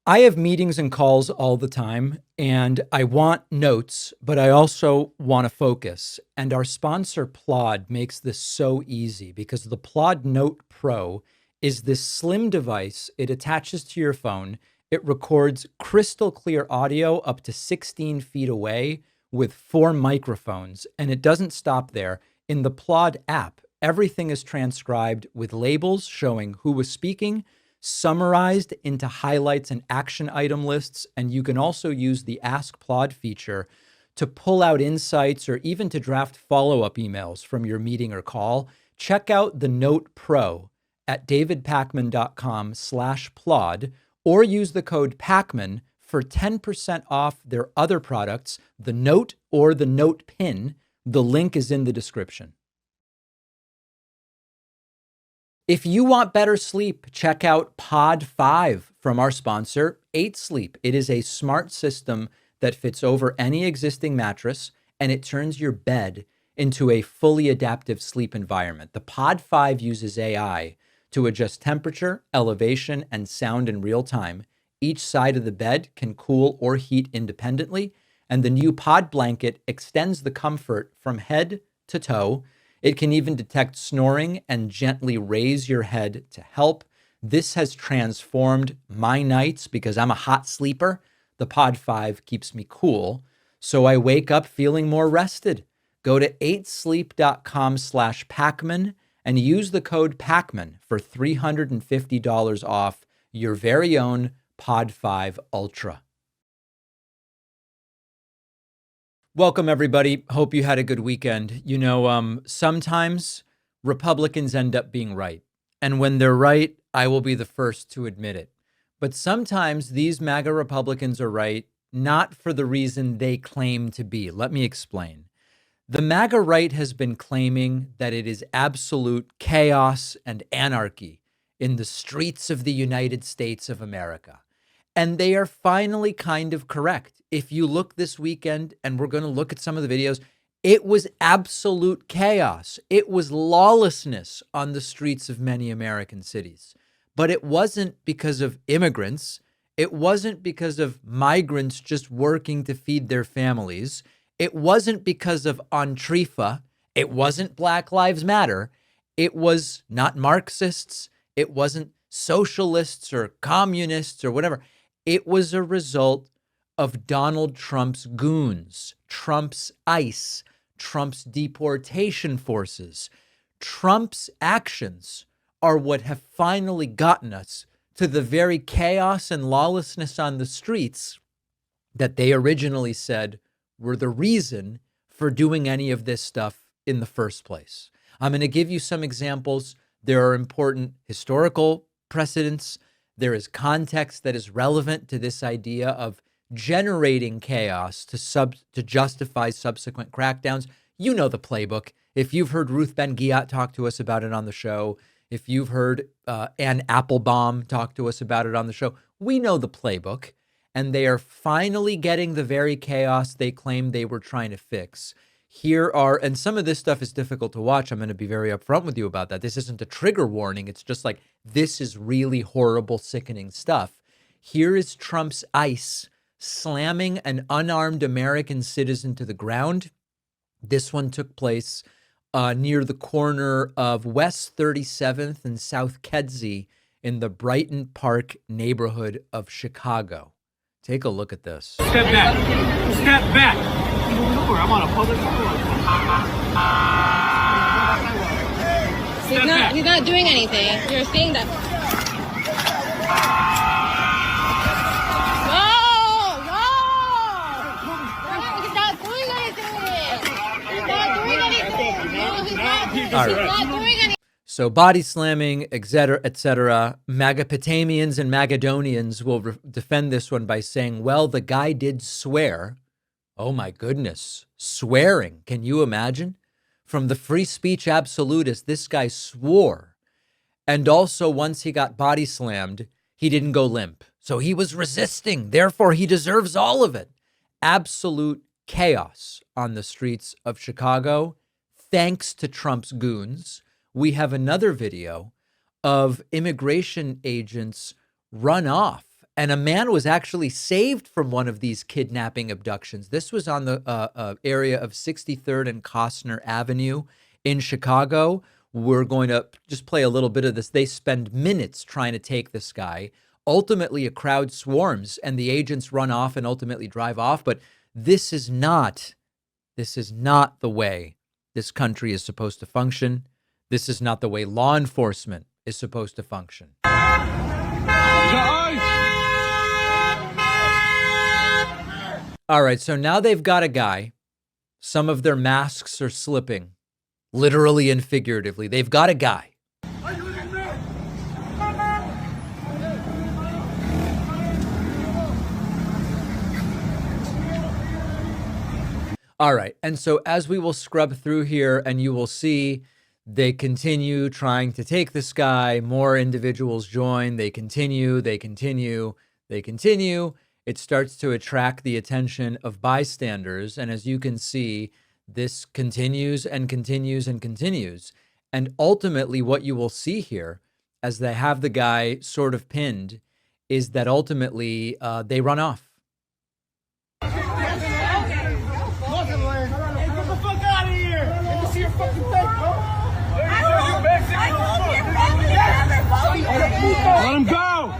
I have meetings and calls all the time, and I want notes, but I also want to focus. And our sponsor, Plod, makes this so easy because the Plod Note Pro is this slim device. It attaches to your phone. It records crystal clear audio up to 16 feet away with 4 microphones. And it doesn't stop there. In the Plod app, everything is transcribed with labels showing who was speaking, summarized into highlights and action item lists. And you can also use the Ask Plod feature to pull out insights or even to draft follow-up emails from your meeting or call. Check out the Note Pro at davidpakman.com/plod or use the code Pakman for 10% off their other products, the Note or the Note Pin. The link is in the description. If you want better sleep, check out Pod 5 from our sponsor, 8 Sleep. It is a smart system that fits over any existing mattress, and it turns your bed into a fully adaptive sleep environment. The Pod 5 uses AI to adjust temperature, elevation, and sound in real time. Each side of the bed can cool or heat independently, and the new Pod blanket extends the comfort from head to toe. It can even detect snoring and gently raise your head to help. This has transformed my nights because I'm a hot sleeper. The Pod 5 keeps me cool, so I wake up feeling more rested. Go to 8sleep.com/Pakman and use the code Pakman for $350 off your very own Pod 5 Ultra. Welcome, everybody. Hope you had a good weekend. Sometimes Republicans end up being right. And when they're right, I will be the first to admit it. But sometimes these MAGA Republicans are right, not for the reason they claim to be. Let me explain. The MAGA right has been claiming that it is absolute chaos and anarchy in the streets of the United States of America. And they are finally kind of correct. If you look this weekend, and we're going to look at some of the videos, it was absolute chaos. It was lawlessness on the streets of many American cities. But it wasn't because of immigrants. It wasn't because of migrants just working to feed their families. It wasn't because of Antifa. It wasn't Black Lives Matter. It was not Marxists. It wasn't socialists or communists or whatever. It was a result of Donald Trump's goons, Trump's ICE, Trump's deportation forces. Trump's actions are what have finally gotten us to the very chaos and lawlessness on the streets that they originally said were the reason for doing any of this stuff in the first place. I'm going to give you some examples. There are important historical precedents. There is context that is relevant to this idea of generating chaos to justify subsequent crackdowns. You know the playbook. If you've heard Ruth Ben-Ghiat talk to us about it on the show, if you've heard Ann Applebaum talk to us about it on the show, we know the playbook. And they are finally getting the very chaos they claimed they were trying to fix. And some of this stuff is difficult to watch. I'm going to be very upfront with you about that. This isn't a trigger warning. It's just like, this is really horrible, sickening stuff. Here is Trump's ICE slamming an unarmed American citizen to the ground. This one took place near the corner of West 37th and South Kedzie in the Brighton Park neighborhood of Chicago. Take a look at this. Step back. Step back. I'm on a public He's not doing anything. You're saying that. He's not doing anything. So body slamming, et cetera. Magapotamians and Magadonians will defend this one by saying, well, the guy did swear. Oh my goodness. Swearing. Can you imagine? From the free speech absolutist, this guy swore. And also, once he got body slammed, he didn't go limp. So he was resisting. Therefore, he deserves all of it. Absolute chaos on the streets of Chicago, thanks to Trump's goons. We have another video of immigration agents run off And a man was actually saved from one of these kidnapping abductions. This was on the area of 63rd and Costner Avenue in Chicago. We're going to just play a little bit of this. They spend minutes trying to take this guy. Ultimately, a crowd swarms and the agents run off and ultimately drive off. But this is not the way this country is supposed to function. This is not the way law enforcement is supposed to function. All right, so now they've got a guy. Some of their masks are slipping, literally and figuratively. They've got a guy. All right, and so as we will scrub through here, and you will see they continue trying to take this guy. More individuals join. They continue. It starts to attract the attention of bystanders. And as you can see, this continues and continues and continues. And ultimately, what you will see here, as they have the guy sort of pinned, is that ultimately they run off. Let him go!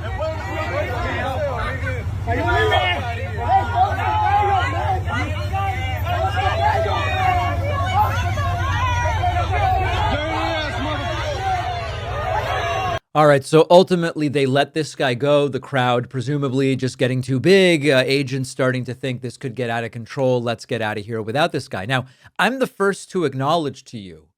All right, so ultimately they let this guy go. The crowd presumably just getting too big. Agents starting to think this could get out of control. Let's get out of here without this guy. Now, I'm the first to acknowledge to you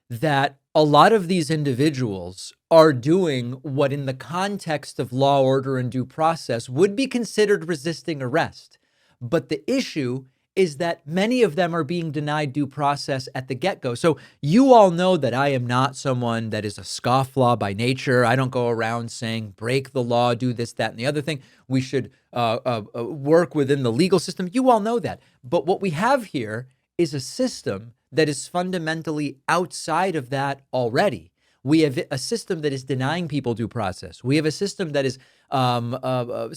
that a lot of these individuals are doing what in the context of law, order, and due process would be considered resisting arrest. But the issue is that many of them are being denied due process at the get-go. So you all know that I am not someone that is a scofflaw by nature. I don't go around saying, break the law, do this, that, and the other thing. We should work within the legal system. You all know that. But what we have here is a system that is fundamentally outside of that already. We have a system that is denying people due process. We have a system that is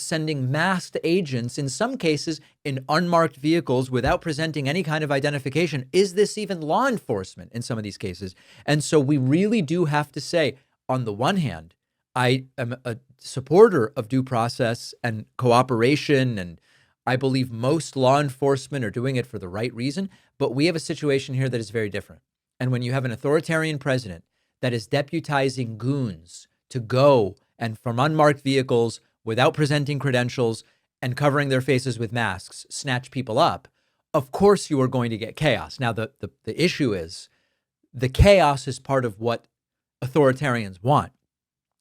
sending masked agents, in some cases, in unmarked vehicles without presenting any kind of identification. Is this even law enforcement in some of these cases? And so we really do have to say, on the one hand, I am a supporter of due process and cooperation, and I believe most law enforcement are doing it for the right reason. But we have a situation here that is very different. And when you have an authoritarian president that is deputizing goons to go and from unmarked vehicles without presenting credentials and covering their faces with masks, snatch people up, of course you are going to get chaos. Now, the issue is the chaos is part of what authoritarians want,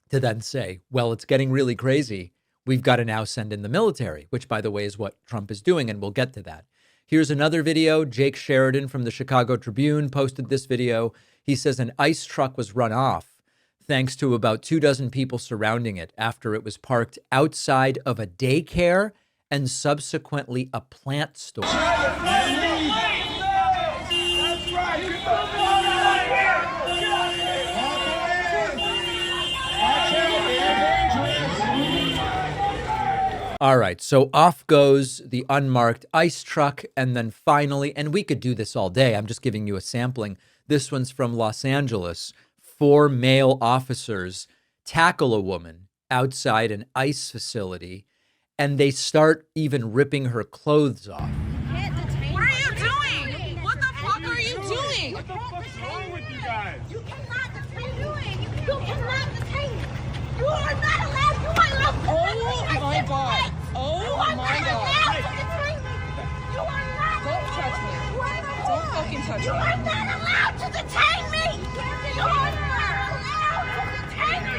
to then say, well, it's getting really crazy. We've got to now send in the military, which, by the way, is what Trump is doing, and we'll get to that. Here's another video. Jake Sheridan from the Chicago Tribune posted this video. He says an ICE truck was run off thanks to about 24 people surrounding it after it was parked outside of a daycare and subsequently a plant store. All right, so off goes the unmarked ICE truck, and then finally, and we could do this all day, I'm just giving you a sampling. This one's from Los Angeles. 4 male officers tackle a woman outside an ICE facility, and they start even ripping her clothes off. What are you doing? What the fuck are you doing? What the fuck's wrong with you guys? You cannot detain me. You cannot detain me. You are not allowed. You are allowed. Oh my God. Oh You are my not God. allowed to detain me. You are not. Don't touch me. You are not Don't allowed. fucking touch You me. are not allowed to detain me. You are not allowed to detain me.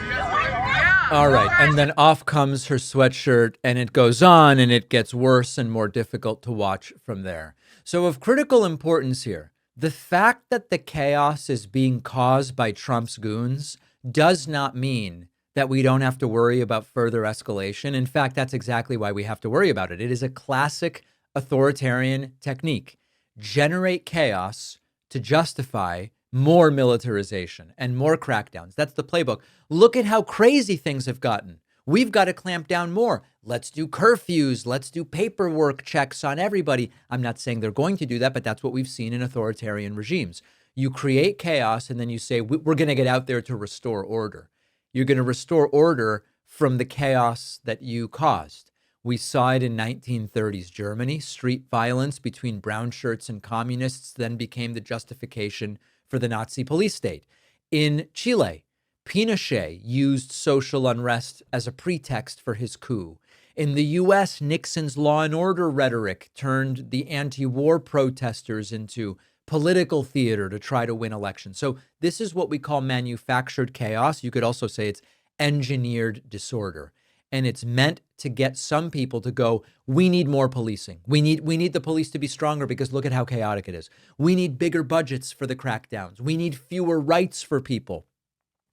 You are not. All right, and then off comes her sweatshirt, and it goes on, and it gets worse and more difficult to watch from there. So of critical importance here, the fact that the chaos is being caused by Trump's goons does not mean that we don't have to worry about further escalation. In fact, that's exactly why we have to worry about it. It is a classic authoritarian technique. Generate chaos to justify more militarization and more crackdowns. That's the playbook. Look at how crazy things have gotten We've got to clamp down more. Let's do curfews. Let's do paperwork checks on everybody. I'm not saying they're going to do that, but that's what we've seen in authoritarian regimes. You create chaos and then you say, we're going to get out there to restore order. You're going to restore order from the chaos that you caused. We saw it in 1930s Germany. Street violence between brown shirts and communists then became the justification for the Nazi police state. In Chile, Pinochet used social unrest as a pretext for his coup. In the U.S., Nixon's law and order rhetoric turned the anti-war protesters into political theater to try to win elections. So this is what we call manufactured chaos. You could also say it's engineered disorder. And it's meant to get some people to go, we need more policing. We need the police to be stronger because look at how chaotic it is. We need bigger budgets for the crackdowns. We need fewer rights for people.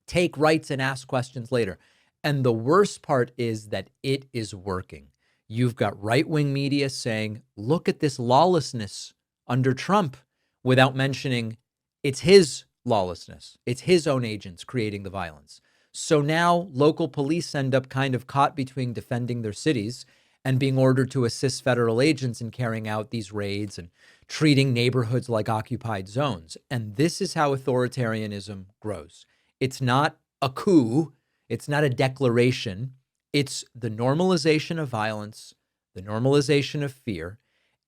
Take rights and ask questions later. And the worst part is that it is working. You've got right-wing media saying, look at this lawlessness under Trump, without mentioning it's his lawlessness. It's his own agents creating the violence. So now local police end up kind of caught between defending their cities and being ordered to assist federal agents in carrying out these raids and treating neighborhoods like occupied zones. And this is how authoritarianism grows. It's not a coup. It's not a declaration. It's the normalization of violence, the normalization of fear.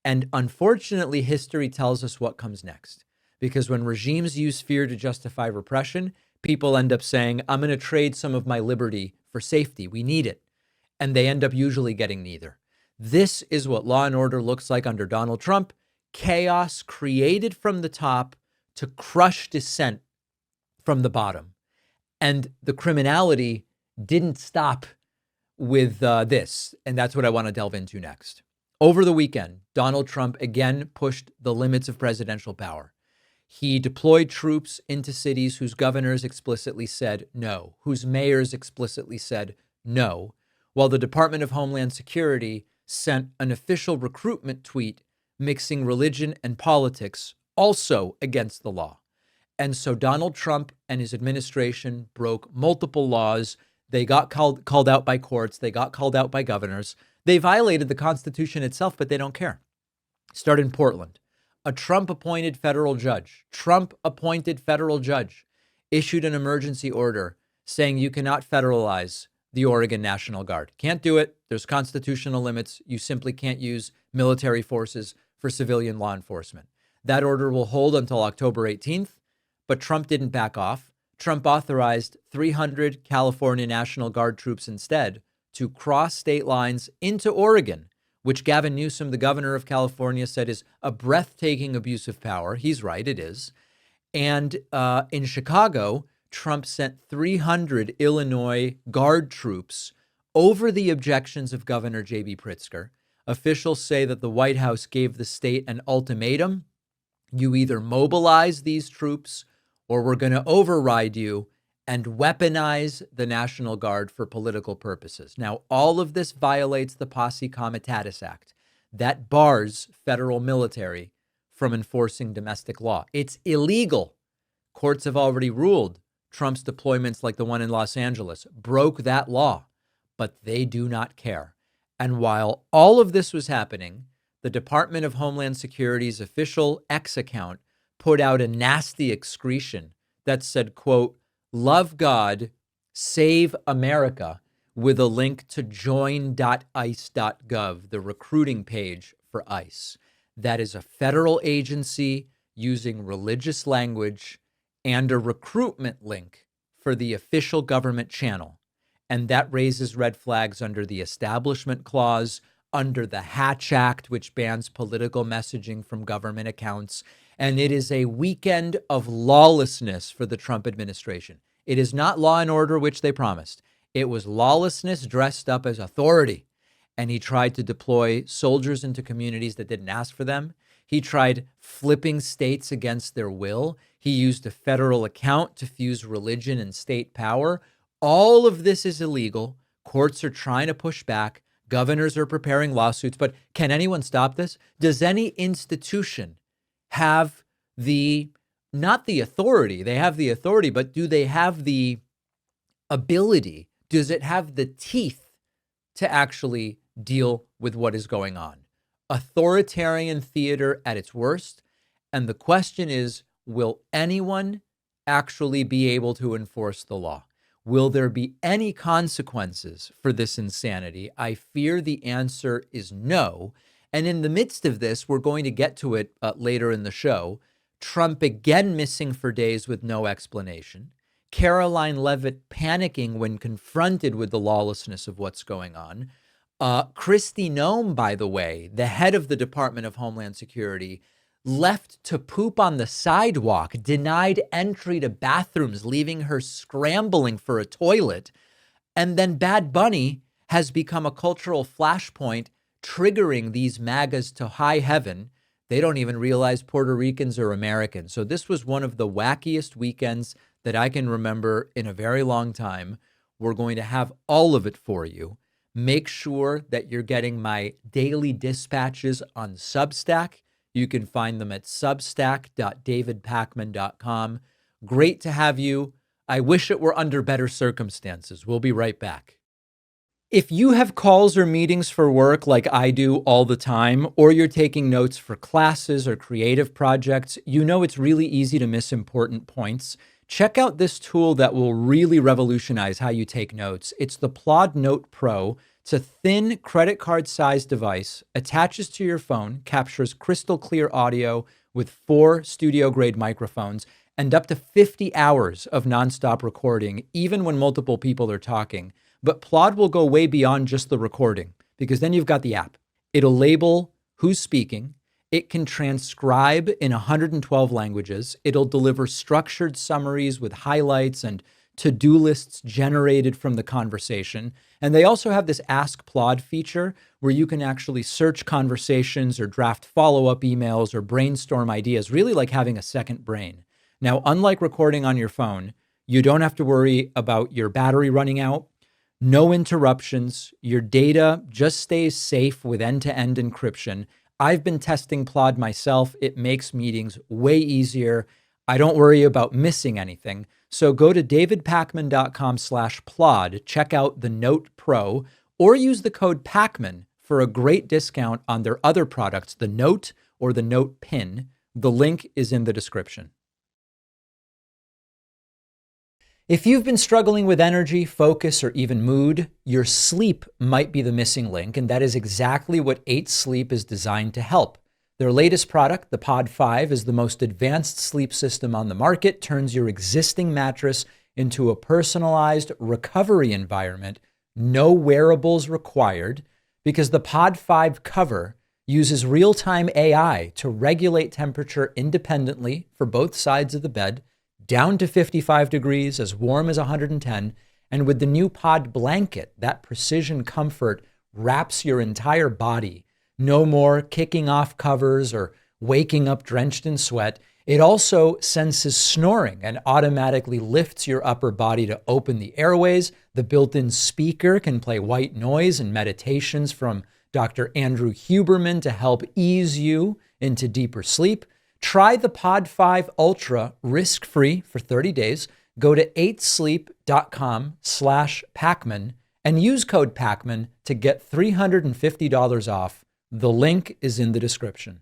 And unfortunately, history tells us what comes next. Because when regimes use fear to justify repression, people end up saying, I'm going to trade some of my liberty for safety. We need it. And they end up usually getting neither. This is what law and order looks like under Donald Trump. Chaos created from the top to crush dissent from the bottom. And the criminality didn't stop with this. And that's what I want to delve into next. Over the weekend, Donald Trump again pushed the limits of presidential power. He deployed troops into cities whose governors explicitly said no, whose mayors explicitly said no, while the Department of Homeland Security sent an official recruitment tweet mixing religion and politics, also against the law. And so Donald Trump and his administration broke multiple laws. They got called out by courts. They got called out by governors. They violated the Constitution itself, but they don't care. Start in Portland. A Trump-appointed federal judge issued an emergency order saying you cannot federalize the Oregon National Guard. Can't do it. There's constitutional limits. You simply can't use military forces for civilian law enforcement. That order will hold until October 18th, but Trump didn't back off. Trump authorized 300 California National Guard troops instead to cross state lines into Oregon, which Gavin Newsom, the governor of California, said is a breathtaking abuse of power. He's right, it is. And in Chicago, Trump sent 300 Illinois Guard troops over the objections of Governor J.B. Pritzker. Officials say that the White House gave the state an ultimatum. You either mobilize these troops or we're going to override you and weaponize the National Guard for political purposes. Now, all of this violates the Posse Comitatus Act. That bars federal military from enforcing domestic law. It's illegal. Courts have already ruled Trump's deployments, like the one in Los Angeles, broke that law, but they do not care. And while all of this was happening, the Department of Homeland Security's official X account put out a nasty excretion that said, quote, "Love God, save America," with a link to join.ice.gov, the recruiting page for ICE. That is a federal agency using religious language and a recruitment link for the official government channel. And that raises red flags under the Establishment Clause, under the Hatch Act, which bans political messaging from government accounts. And it is a weekend of lawlessness for the Trump administration. It is not law and order, which they promised. It was lawlessness dressed up as authority. And he tried to deploy soldiers into communities that didn't ask for them. He tried flipping states against their will. He used a federal account to fuse religion and state power. All of this is illegal. Courts are trying to push back. Governors are preparing lawsuits. But can anyone stop this? Does any institution have not the authority, they have the authority, but do they have the ability Does it have the teeth to actually deal with what is going on? Authoritarian theater at its worst. And the question is, will anyone actually be able to enforce the law? Will there be any consequences for this insanity? I fear the answer is no. And in the midst of this, we're going to get to it later in the show. Trump again missing for days with no explanation. Karoline Leavitt panicking when confronted with the lawlessness of what's going on. Kristi Noem, by the way, the head of the Department of Homeland Security, left to poop on the sidewalk, denied entry to bathrooms, leaving her scrambling for a toilet. And then Bad Bunny has become a cultural flashpoint, triggering these MAGAs to high heaven. They don't even realize Puerto Ricans are Americans. So this was one of the wackiest weekends that I can remember in a very long time. We're going to have all of it for you. Make sure that you're getting my daily dispatches on Substack. You can find them at substack.davidpakman.com. Great to have you. I wish it were under better circumstances. We'll be right back. If you have calls or meetings for work like I do all the time, or you're taking notes for classes or creative projects, you know it's really easy to miss important points. Check out this tool that will really revolutionize how you take notes. It's the Plod Note Pro. It's a thin credit card-sized device, attaches to your phone, captures crystal clear audio with 4 studio-grade microphones, and up to 50 hours of nonstop recording, even when multiple people are talking. But Plod will go way beyond just the recording, because then you've got the app. It'll label who's speaking. It can transcribe in 112 languages. It'll deliver structured summaries with highlights and to-do lists generated from the conversation. And they also have this Ask Plod feature where you can actually search conversations or draft follow-up emails or brainstorm ideas, really like having a second brain. Now, unlike recording on your phone, you don't have to worry about your battery running out. No interruptions. Your data just stays safe with end-to-end encryption. I've been testing Plod myself. It makes meetings way easier. I don't worry about missing anything. So go to davidpakman.com/plod, check out the Note Pro, or use the code Pakman for a great discount on their other products, the Note or the Note Pin. The link is in the description. If you've been struggling with energy, focus, or even mood, your sleep might be the missing link, and that is exactly what 8 Sleep is designed to help. Their latest product, the Pod 5, is the most advanced sleep system on the market, turns your existing mattress into a personalized recovery environment, no wearables required, because the Pod 5 cover uses real-time AI to regulate temperature independently for both sides of the bed, down to 55 degrees, as warm as 110, and with the new Pod blanket, that precision comfort wraps your entire body. No more kicking off covers or waking up drenched in sweat. It also senses snoring and automatically lifts your upper body to open the airways. The built-in speaker can play white noise and meditations from Dr. Andrew Huberman to help ease you into deeper sleep. Try the Pod 5 Ultra risk-free for 30 days. Go to 8sleep.com/Pakman and use code Pakman to get $350 off. The link is in the description.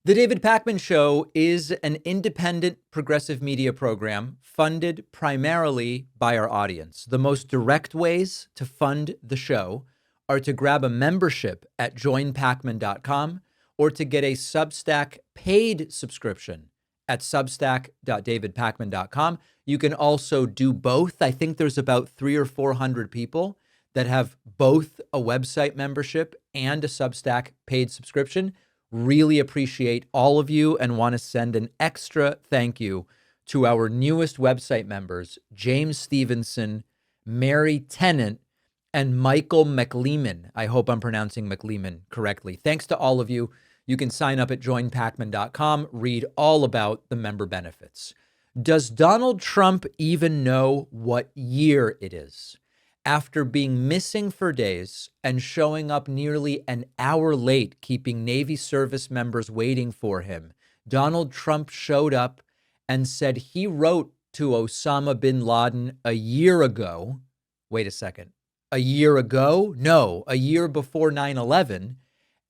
The David Pakman Show is an independent progressive media program funded primarily by our audience. The most direct ways to fund the show are to grab a membership at joinpakman.com or to get a Substack paid subscription at substack.davidpakman.com. You can also do both. I think there's about 300 or 400 people that have both a website membership and a Substack paid subscription. Really appreciate all of you and want to send an extra thank you to our newest website members, James Stevenson, Mary Tennant, and Michael McLeeman. I hope I'm pronouncing McLeeman correctly. Thanks to all of you. You can sign up at joinpakman.com, read all about the member benefits. Does Donald Trump even know what year it is? After being missing for days and showing up nearly an hour late, keeping Navy service members waiting for him, Donald Trump showed up and said he wrote to Osama bin Laden a year ago. Wait a second. A year ago? No, a year before 9/11.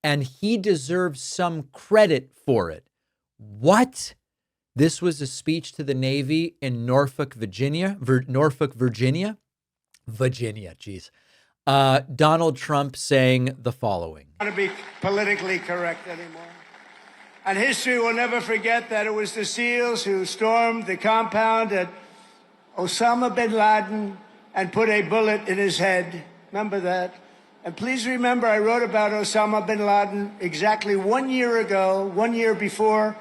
And he deserves some credit for it. What? This was a speech to the Navy in Norfolk, Virginia. Virginia, geez. Donald Trump saying the following. I don't want to be politically correct anymore. And history will never forget that it was the SEALs who stormed the compound at Osama bin Laden and put a bullet in his head. Remember that? And please remember, I wrote about Osama bin Laden exactly 1 year ago, 1 year before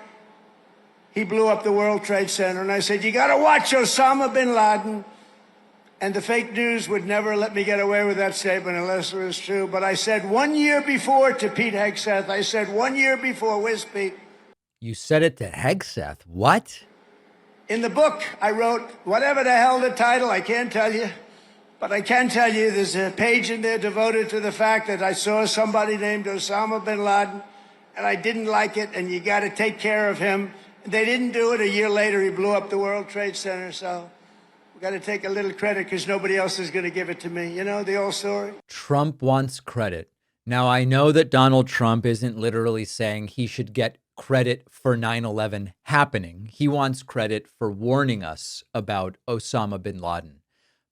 he blew up the World Trade Center. And I said, you got to watch Osama bin Laden. And the fake news would never let me get away with that statement unless it was true. But I said 1 year before to Pete Hegseth. I said 1 year before. Where's Pete? You said it to Hegseth. What? In the book, I wrote, whatever the hell the title, I can't tell you. But I can tell you there's a page in there devoted to the fact that I saw somebody named Osama bin Laden, and I didn't like it, and you got to take care of him. They didn't do it. A year later, he blew up the World Trade Center, so we got to take a little credit because nobody else is going to give it to me. You know the old story? Trump wants credit. Now, I know that Donald Trump isn't literally saying he should get credit for 9/11 happening. He wants credit for warning us about Osama bin Laden.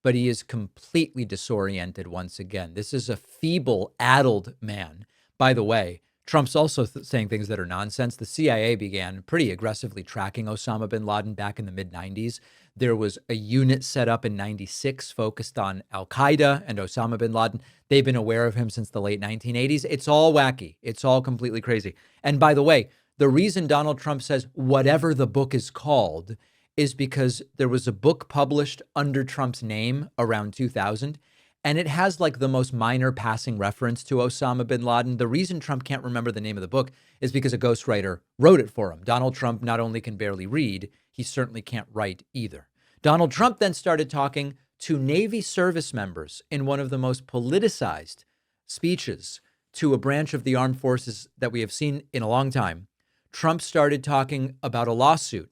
But he is completely disoriented once again. This is a feeble, addled man. By the way, Trump's also saying things that are nonsense. The CIA began pretty aggressively tracking Osama bin Laden back in the mid-90s. There was a unit set up in 96 focused on al-Qaeda and Osama bin Laden. They've been aware of him since the late 1980s. It's all wacky. It's all completely crazy. And by the way, the reason Donald Trump says whatever the book is called is because there was a book published under Trump's name around 2000, and it has like the most minor passing reference to Osama bin Laden. The reason Trump can't remember the name of the book is because a ghostwriter wrote it for him. Donald Trump not only can barely read, he certainly can't write either. Donald Trump then started talking to Navy service members in one of the most politicized speeches to a branch of the armed forces that we have seen in a long time. Trump started talking about a lawsuit,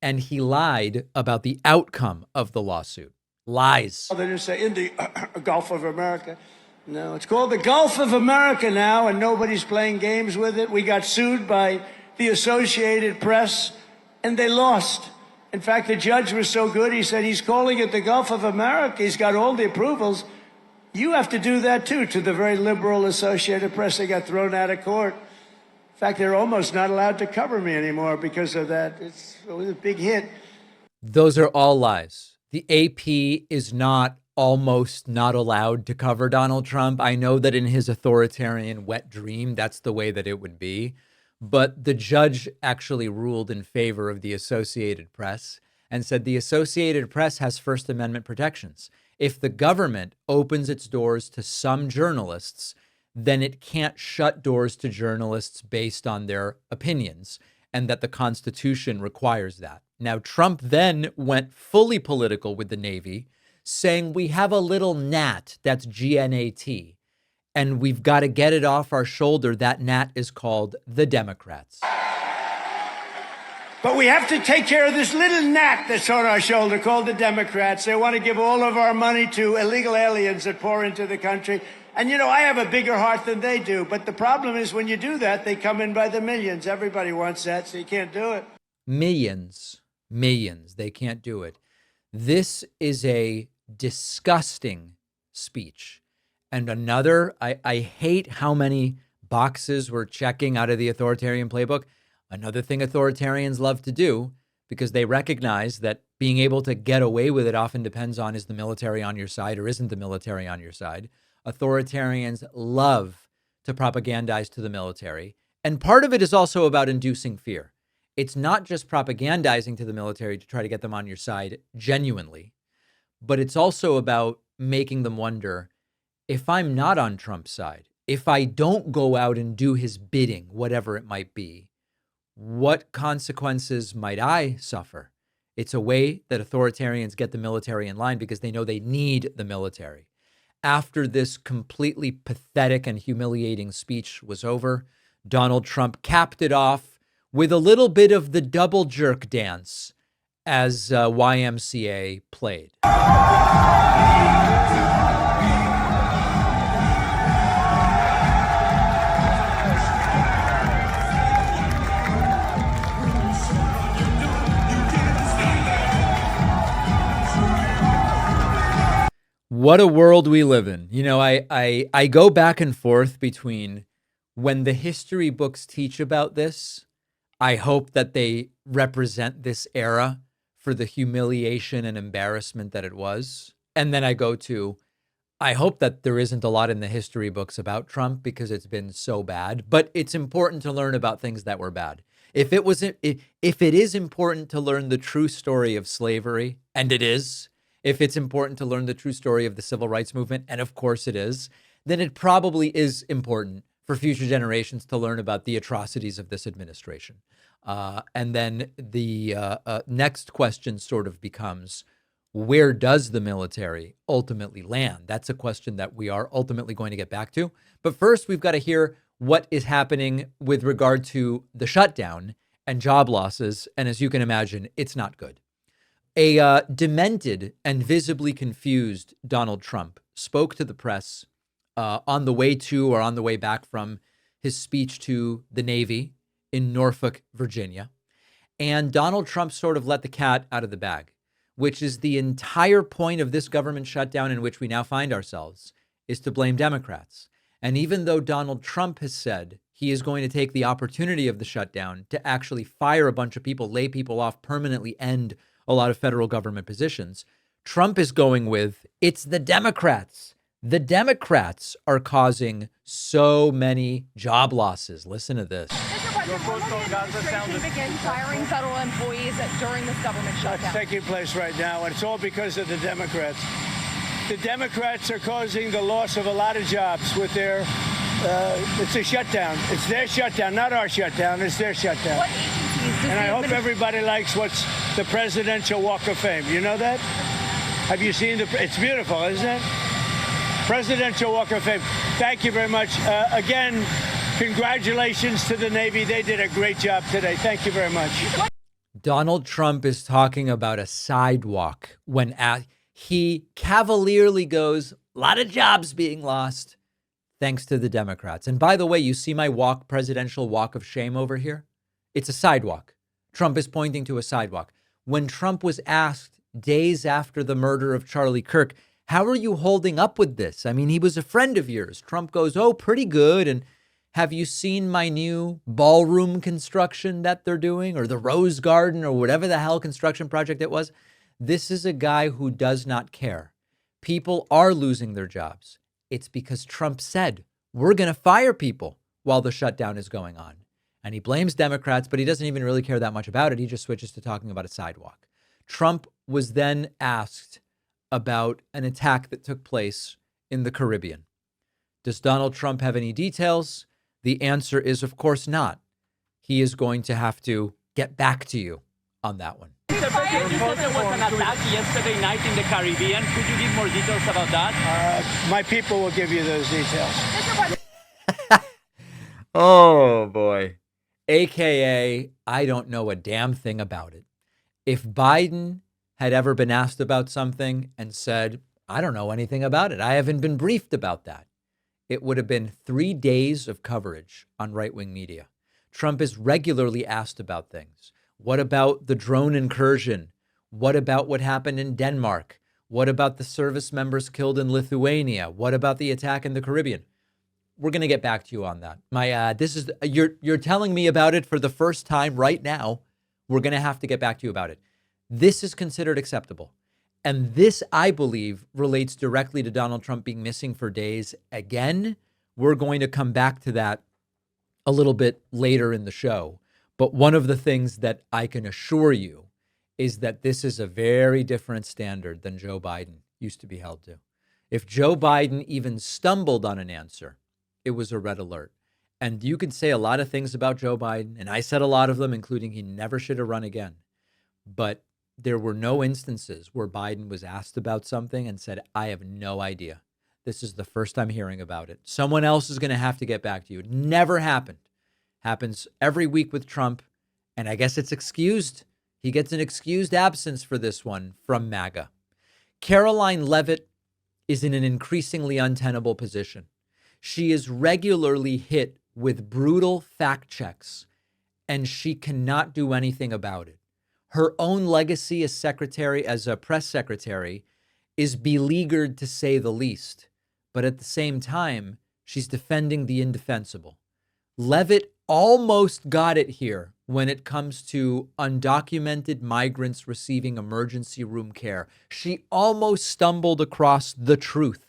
and he lied about the outcome of the lawsuit. Lies. They just say in the Gulf of America. No, it's called the Gulf of America now, and nobody's playing games with it. We got sued by the Associated Press, and they lost. In fact, the judge was so good, he said he's calling it the Gulf of America. He's got all the approvals. You have to do that, too, to the very liberal Associated Press. They got thrown out of court. In fact, they're almost not allowed to cover me anymore because of that. It was a big hit. Those are all lies. The AP is not almost not allowed to cover Donald Trump. I know that in his authoritarian wet dream, that's the way that it would be. But the judge actually ruled in favor of the Associated Press and said the Associated Press has First Amendment protections. If the government opens its doors to some journalists, then it can't shut doors to journalists based on their opinions, and that the Constitution requires that. Now, Trump then went fully political with the Navy, saying we have a little gnat, that's GNAT, and we've got to get it off our shoulder. That gnat is called the Democrats. But we have to take care of this little gnat that's on our shoulder called the Democrats. They want to give all of our money to illegal aliens that pour into the country. And, you know, I have a bigger heart than they do. But the problem is when you do that, they come in by the millions. Everybody wants that, so you can't do it. Millions. They can't do it. This is a disgusting speech. And another, I hate how many boxes we're checking out of the authoritarian playbook. Another thing authoritarians love to do, because they recognize that being able to get away with it often depends on, is the military on your side or isn't the military on your side? Authoritarians love to propagandize to the military. And part of it is also about inducing fear. It's not just propagandizing to the military to try to get them on your side genuinely, but it's also about making them wonder, if I'm not on Trump's side, if I don't go out and do his bidding, whatever it might be, what consequences might I suffer? It's a way that authoritarians get the military in line because they know they need the military. After this completely pathetic and humiliating speech was over, Donald Trump capped it off with a little bit of the double jerk dance as YMCA played. What a world we live in. You know, I go back and forth between when the history books teach about this, I hope that they represent this era for the humiliation and embarrassment that it was. And then I go to, I hope that there isn't a lot in the history books about Trump because it's been so bad, but it's important to learn about things that were bad. If it is important to learn the true story of slavery, and it is, if it's important to learn the true story of the civil rights movement, and of course it is, then it probably is important for future generations to learn about the atrocities of this administration. And then the next question sort of becomes, where does the military ultimately land? That's a question that we are ultimately going to get back to. But first, we've got to hear what is happening with regard to the shutdown and job losses. And as you can imagine, it's not good. A demented and visibly confused Donald Trump spoke to the press on the way to or on the way back from his speech to the Navy in Norfolk, Virginia. And Donald Trump sort of let the cat out of the bag, which is the entire point of this government shutdown in which we now find ourselves, is to blame Democrats. And even though Donald Trump has said he is going to take the opportunity of the shutdown to actually fire a bunch of people, lay people off, permanently end a lot of federal government positions, Trump is going with, it's the Democrats. The Democrats are causing so many job losses. Listen to this. Mr. President, will the administration begin firing federal employees during this government shutdown? That's taking place right now, and it's all because of the Democrats. The Democrats are causing the loss of a lot of jobs with their, it's a shutdown. It's their shutdown, not our shutdown. It's their shutdown. What agencies does And I hope everybody likes what's the Presidential Walk of Fame. You know that? Have you seen it's beautiful, isn't it? Presidential Walk of Fame. Thank you very much. Again, congratulations to the Navy. They did a great job today. Thank you very much. Donald Trump is talking about a sidewalk when he cavalierly goes, a lot of jobs being lost thanks to the Democrats. And by the way, you see my presidential walk of shame over here? It's a sidewalk. Trump is pointing to a sidewalk. When Trump was asked days after the murder of Charlie Kirk, how are you holding up with this? I mean, he was a friend of yours. Trump goes, oh, pretty good. And have you seen my new ballroom construction that they're doing, or the Rose Garden, or whatever the hell construction project it was? This is a guy who does not care. People are losing their jobs. It's because Trump said, we're going to fire people while the shutdown is going on. And he blames Democrats, but he doesn't even really care that much about it. He just switches to talking about a sidewalk. Trump was then asked about an attack that took place in the Caribbean. Does Donald Trump have any details? The answer is, of course not. He is going to have to get back to you on that one. Mr. President, you said there was an attack yesterday night in the Caribbean. Could you give more details about that? My people will give you those details. Oh, boy. AKA, I don't know a damn thing about it. If Biden had ever been asked about something and said, I don't know anything about it, I haven't been briefed about that, it would have been 3 days of coverage on right-wing media. Trump is regularly asked about things. What about the drone incursion? What about what happened in Denmark? What about the service members killed in Lithuania? What about the attack in the Caribbean? We're going to get back to you on that. You're telling me about it for the first time right now. We're going to have to get back to you about it. This is considered acceptable. And this, I believe, relates directly to Donald Trump being missing for days. Again, we're going to come back to that a little bit later in the show. But one of the things that I can assure you is that this is a very different standard than Joe Biden used to be held to. If Joe Biden even stumbled on an answer, it was a red alert. And you can say a lot of things about Joe Biden, and I said a lot of them, including he never should have run again. But there were no instances where Biden was asked about something and said, I have no idea. This is the first time hearing about it. Someone else is going to have to get back to you. It never happened. Happens every week with Trump. And I guess it's excused He gets an excused absence for this one from MAGA. Karoline Leavitt is in an increasingly untenable position. She is regularly hit with brutal fact checks, and she cannot do anything about it. Her own legacy as a press secretary, is beleaguered to say the least. But at the same time, she's defending the indefensible. Leavitt almost got it here when it comes to undocumented migrants receiving emergency room care. She almost stumbled across the truth,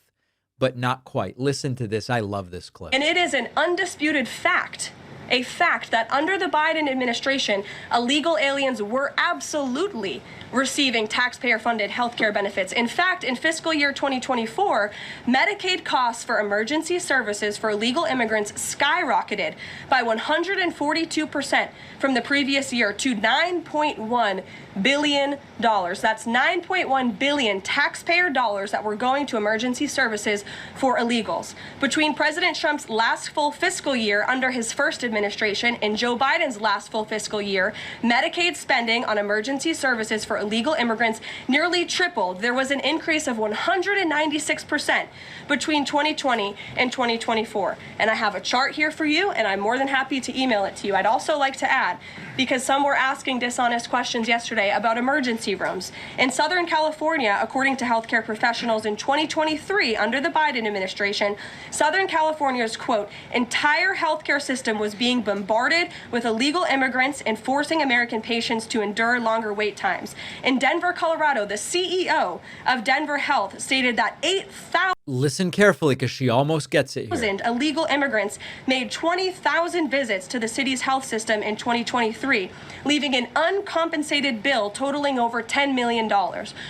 but not quite. Listen to this. I love this clip. And it is an undisputed fact, a fact that under the Biden administration, illegal aliens were absolutely receiving taxpayer-funded health care benefits. In fact, in fiscal year 2024, Medicaid costs for emergency services for illegal immigrants skyrocketed by 142% from the previous year to $9.1 billion. That's $9.1 billion taxpayer dollars that were going to emergency services for illegals. Between President Trump's last full fiscal year under his first administration and Joe Biden's last full fiscal year, Medicaid spending on emergency services for illegal immigrants nearly tripled. There was an increase of 196% between 2020 and 2024. And I have a chart here for you, and I'm more than happy to email it to you. I'd also like to add, because some were asking dishonest questions yesterday about emergency rooms. In Southern California, according to healthcare professionals in 2023, under the Biden administration, Southern California's, quote, entire healthcare system was being bombarded with illegal immigrants and forcing American patients to endure longer wait times. In Denver, Colorado, the CEO of Denver Health stated that 8,000 Listen carefully, because she almost gets it here. Illegal immigrants made 20,000 visits to the city's health system in 2023, leaving an uncompensated bill totaling over $10 million.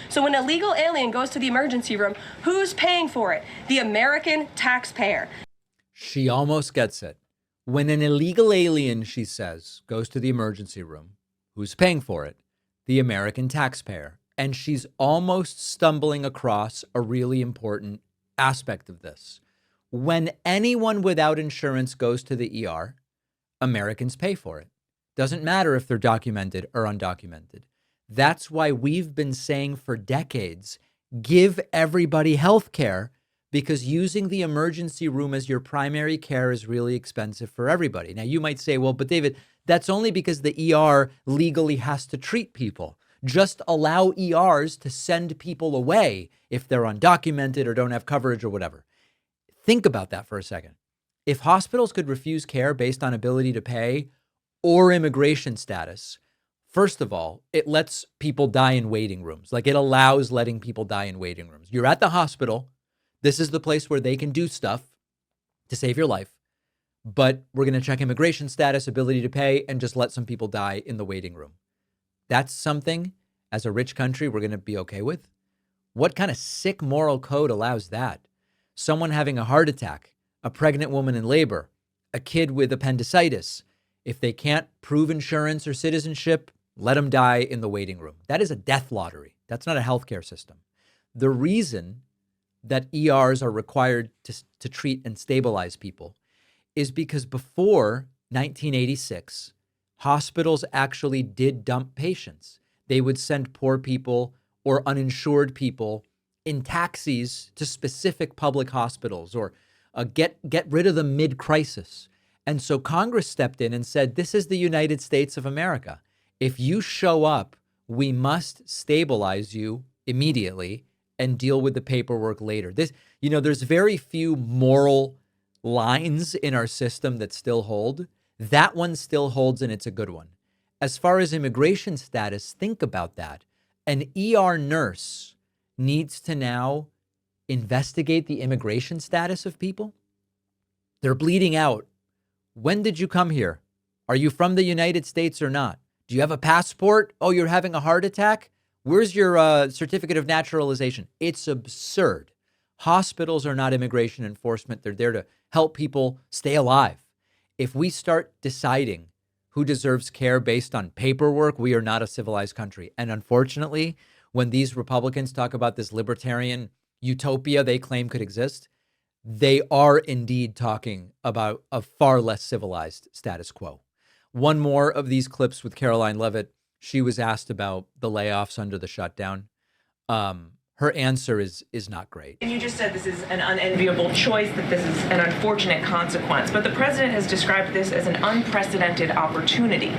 So when an illegal alien goes to the emergency room, who's paying for it? The American taxpayer. She almost gets it. When an illegal alien, she says, goes to the emergency room, who's paying for it? The American taxpayer. And she's almost stumbling across a really important aspect of this. When anyone without insurance goes to the ER, Americans pay for it. Doesn't matter if they're documented or undocumented. That's why we've been saying for decades, give everybody health care, because using the emergency room as your primary care is really expensive for everybody. Now, you might say, well, but David, that's only because the ER legally has to treat people. Just allow ERs to send people away if they're undocumented or don't have coverage or whatever. Think about that for a second. If hospitals could refuse care based on ability to pay or immigration status, first of all, it lets people die in waiting rooms. Like, it allows letting people die in waiting rooms. You're at the hospital. This is the place where they can do stuff to save your life. But we're going to check immigration status, ability to pay, and just let some people die in the waiting room. That's something, as a rich country, we're going to be okay with. What kind of sick moral code allows that? Someone having a heart attack, a pregnant woman in labor, a kid with appendicitis. If they can't prove insurance or citizenship, let them die in the waiting room. That is a death lottery. That's not a healthcare system. The reason that ERs are required to treat and stabilize people is because before 1986, hospitals actually did dump patients. They would send poor people or uninsured people in taxis to specific public hospitals, or get rid of them mid-crisis. And so Congress stepped in and said, this is the United States of America. If you show up, we must stabilize you immediately and deal with the paperwork later. There's very few moral lines in our system that still hold. That one still holds, and it's a good one. As far as immigration status, think about that. An ER nurse needs to now investigate the immigration status of people. They're bleeding out. When did you come here? Are you from the United States or not? Do you have a passport? Oh, you're having a heart attack? Where's your certificate of naturalization? It's absurd. Hospitals are not immigration enforcement. They're there to help people stay alive. If we start deciding who deserves care based on paperwork, we are not a civilized country. And unfortunately, when these Republicans talk about this libertarian utopia they claim could exist, they are indeed talking about a far less civilized status quo. One more of these clips with Karoline Leavitt she was asked about the layoffs under the shutdown. Her answer is not great. And you just said this is an unenviable choice, that this is an unfortunate consequence. But the president has described this as an unprecedented opportunity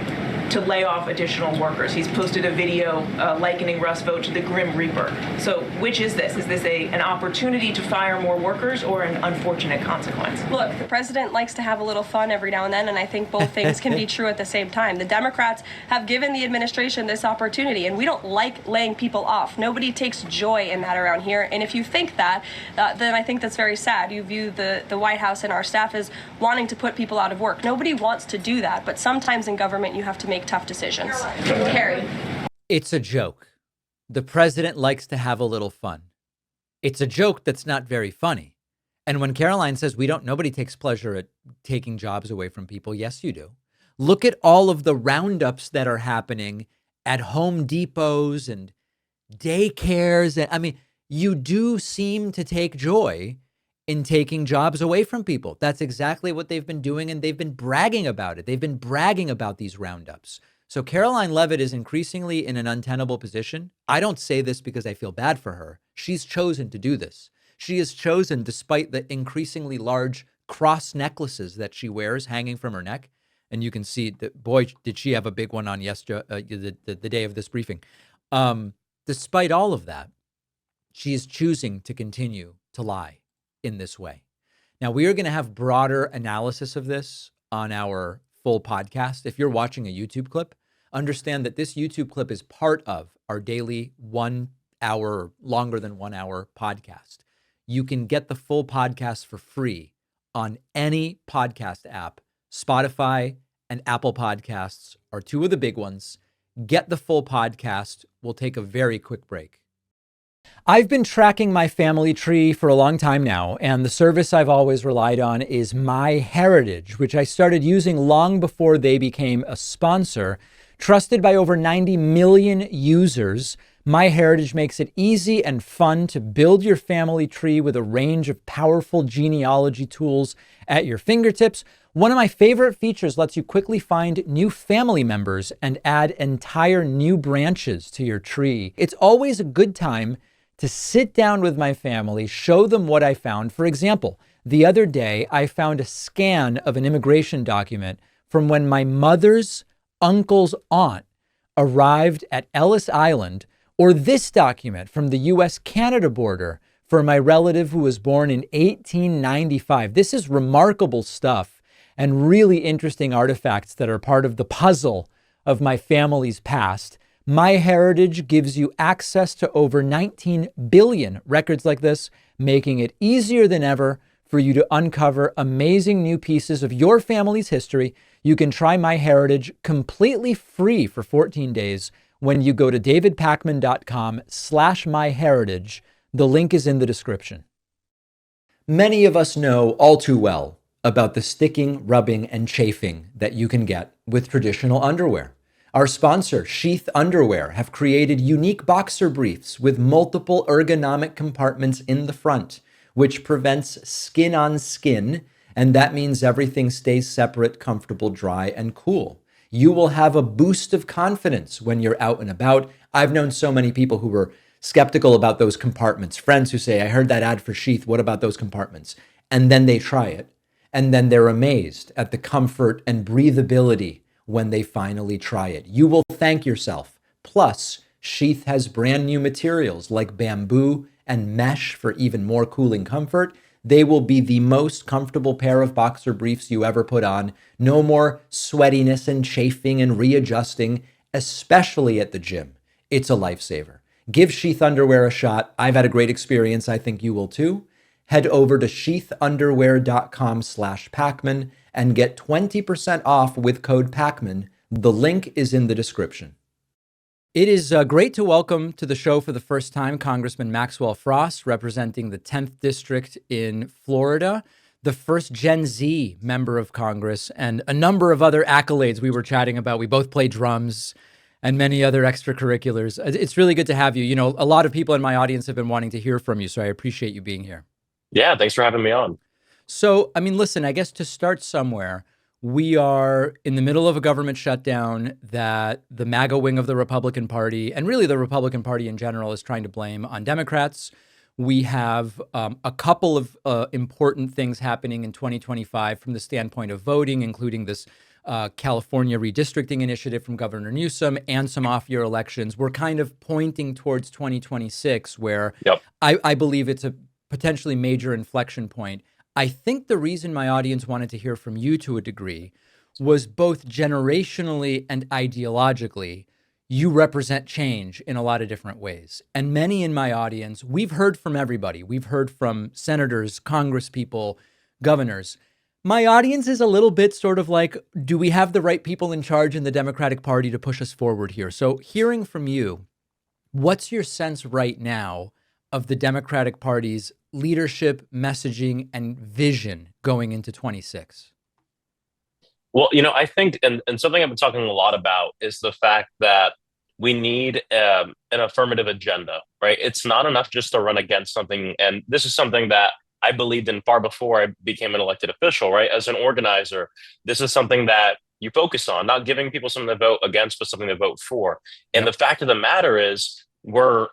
to lay off additional workers. He's posted a video likening Rust vote to the Grim Reaper. So which is this? Is this an opportunity to fire more workers or an unfortunate consequence? Look, the president likes to have a little fun every now and then, and I think both things can be true at the same time. The Democrats have given the administration this opportunity, and we don't like laying people off. Nobody takes joy in that around here, and if you think that, then I think that's very sad. You view the White House and our staff as wanting to put people out of work. Nobody wants to do that, but sometimes in government you have to make tough decisions. Carrie. It's a joke. The president likes to have a little fun. It's a joke that's not very funny. And when Karoline says nobody takes pleasure at taking jobs away from people, yes, you do. Look at all of the roundups that are happening at Home Depots and daycares. And I mean, you do seem to take joy in taking jobs away from people. That's exactly what they've been doing, and they've been bragging about it. They've been bragging about these roundups. So Karoline Leavitt is increasingly in an untenable position. I don't say this because I feel bad for her. She's chosen to do this. She has chosen, despite the increasingly large cross necklaces that she wears hanging from her neck. And you can see that, boy, did she have a big one on yesterday, the day of this briefing. Despite all of that, she is choosing to continue to lie in this way. Now, we are going to have broader analysis of this on our full podcast. If you're watching a YouTube clip, understand that this YouTube clip is part of our daily 1 hour, longer than 1 hour podcast. You can get the full podcast for free on any podcast app. Spotify and Apple Podcasts are two of the big ones. Get the full podcast. We'll take a very quick break. I've been tracking my family tree for a long time now, and the service I've always relied on is MyHeritage, which I started using long before they became a sponsor. Trusted by over 90 million users, MyHeritage makes it easy and fun to build your family tree with a range of powerful genealogy tools at your fingertips. One of my favorite features lets you quickly find new family members and add entire new branches to your tree. It's always a good time to sit down with my family, show them what I found. For example, the other day, I found a scan of an immigration document from when my mother's uncle's aunt arrived at Ellis Island, or this document from the US-Canada border for my relative who was born in 1895. This is remarkable stuff and really interesting artifacts that are part of the puzzle of my family's past. MyHeritage gives you access to over 19 billion records like this, making it easier than ever for you to uncover amazing new pieces of your family's history. You can try MyHeritage completely free for 14 days when you go to davidpakman.com/myheritage. The link is in the description. Many of us know all too well about the sticking, rubbing, and chafing that you can get with traditional underwear. Our sponsor, Sheath Underwear, have created unique boxer briefs with multiple ergonomic compartments in the front, which prevents skin on skin, and that means everything stays separate, comfortable, dry, and cool. You will have a boost of confidence when you're out and about. I've known so many people who were skeptical about those compartments, friends who say, I heard that ad for Sheath, what about those compartments? And then they try it, and then they're amazed at the comfort and breathability when they finally try it. You will thank yourself. Plus, Sheath has brand new materials like bamboo and mesh for even more cooling comfort. They will be the most comfortable pair of boxer briefs you ever put on. No more sweatiness and chafing and readjusting, especially at the gym. It's a lifesaver. Give Sheath Underwear a shot. I've had a great experience. I think you will too. Head over to sheathunderwear.com/Pakman and get 20% off with code Pakman. The link is in the description. It is great to welcome to the show for the first time Congressman Maxwell Frost, representing the 10th District in Florida, the first Gen Z member of Congress, and a number of other accolades we were chatting about. We both play drums and many other extracurriculars. It's really good to have you. You know, a lot of people in my audience have been wanting to hear from you, so I appreciate you being here. Yeah, thanks for having me on. So, I mean, listen, I guess to start somewhere, We are in the middle of a government shutdown that the MAGA wing of the Republican Party, and really the Republican Party in general, is trying to blame on Democrats. We have a couple of important things happening in 2025 from the standpoint of voting, including this California redistricting initiative from Governor Newsom and some off-year elections. We're kind of pointing towards 2026, where I believe it's a potentially major inflection point. I think the reason my audience wanted to hear from you to a degree was both generationally and ideologically, you represent change in a lot of different ways. And many in my audience, we've heard from everybody. We've heard from senators, congresspeople, governors. My audience is a little bit sort of like, do we have the right people in charge in the Democratic Party to push us forward here? So hearing from you, what's your sense right now of the Democratic Party's leadership, messaging, and vision going into 26? Well, I think, and something I've been talking a lot about is the fact that we need an affirmative agenda, right? It's not enough just to run against something. And this is something that I believed in far before I became an elected official, right? As an organizer, this is something that you focus on, not giving people something to vote against, but something to vote for. And the fact of the matter is, we're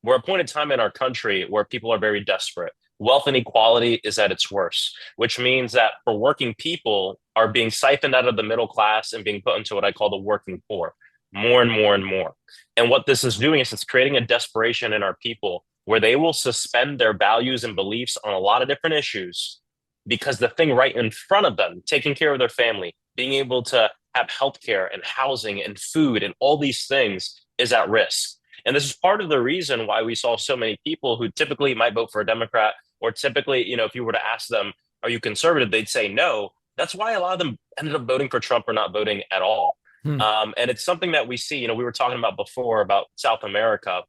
at a point in time in our country where people are very desperate. Wealth inequality is at its worst, which means that for working people are being siphoned out of the middle class and being put into what I call the working poor, more and more and more. And what this is doing is it's creating a desperation in our people where they will suspend their values and beliefs on a lot of different issues because the thing right in front of them, taking care of their family, being able to have healthcare and housing and food and all these things, is at risk. And this is part of the reason why we saw so many people who typically might vote for a Democrat, or typically, if you were to ask them, are you conservative? They'd say no. That's why a lot of them ended up voting for Trump or not voting at all. And it's something that we see, we were talking about before about South America.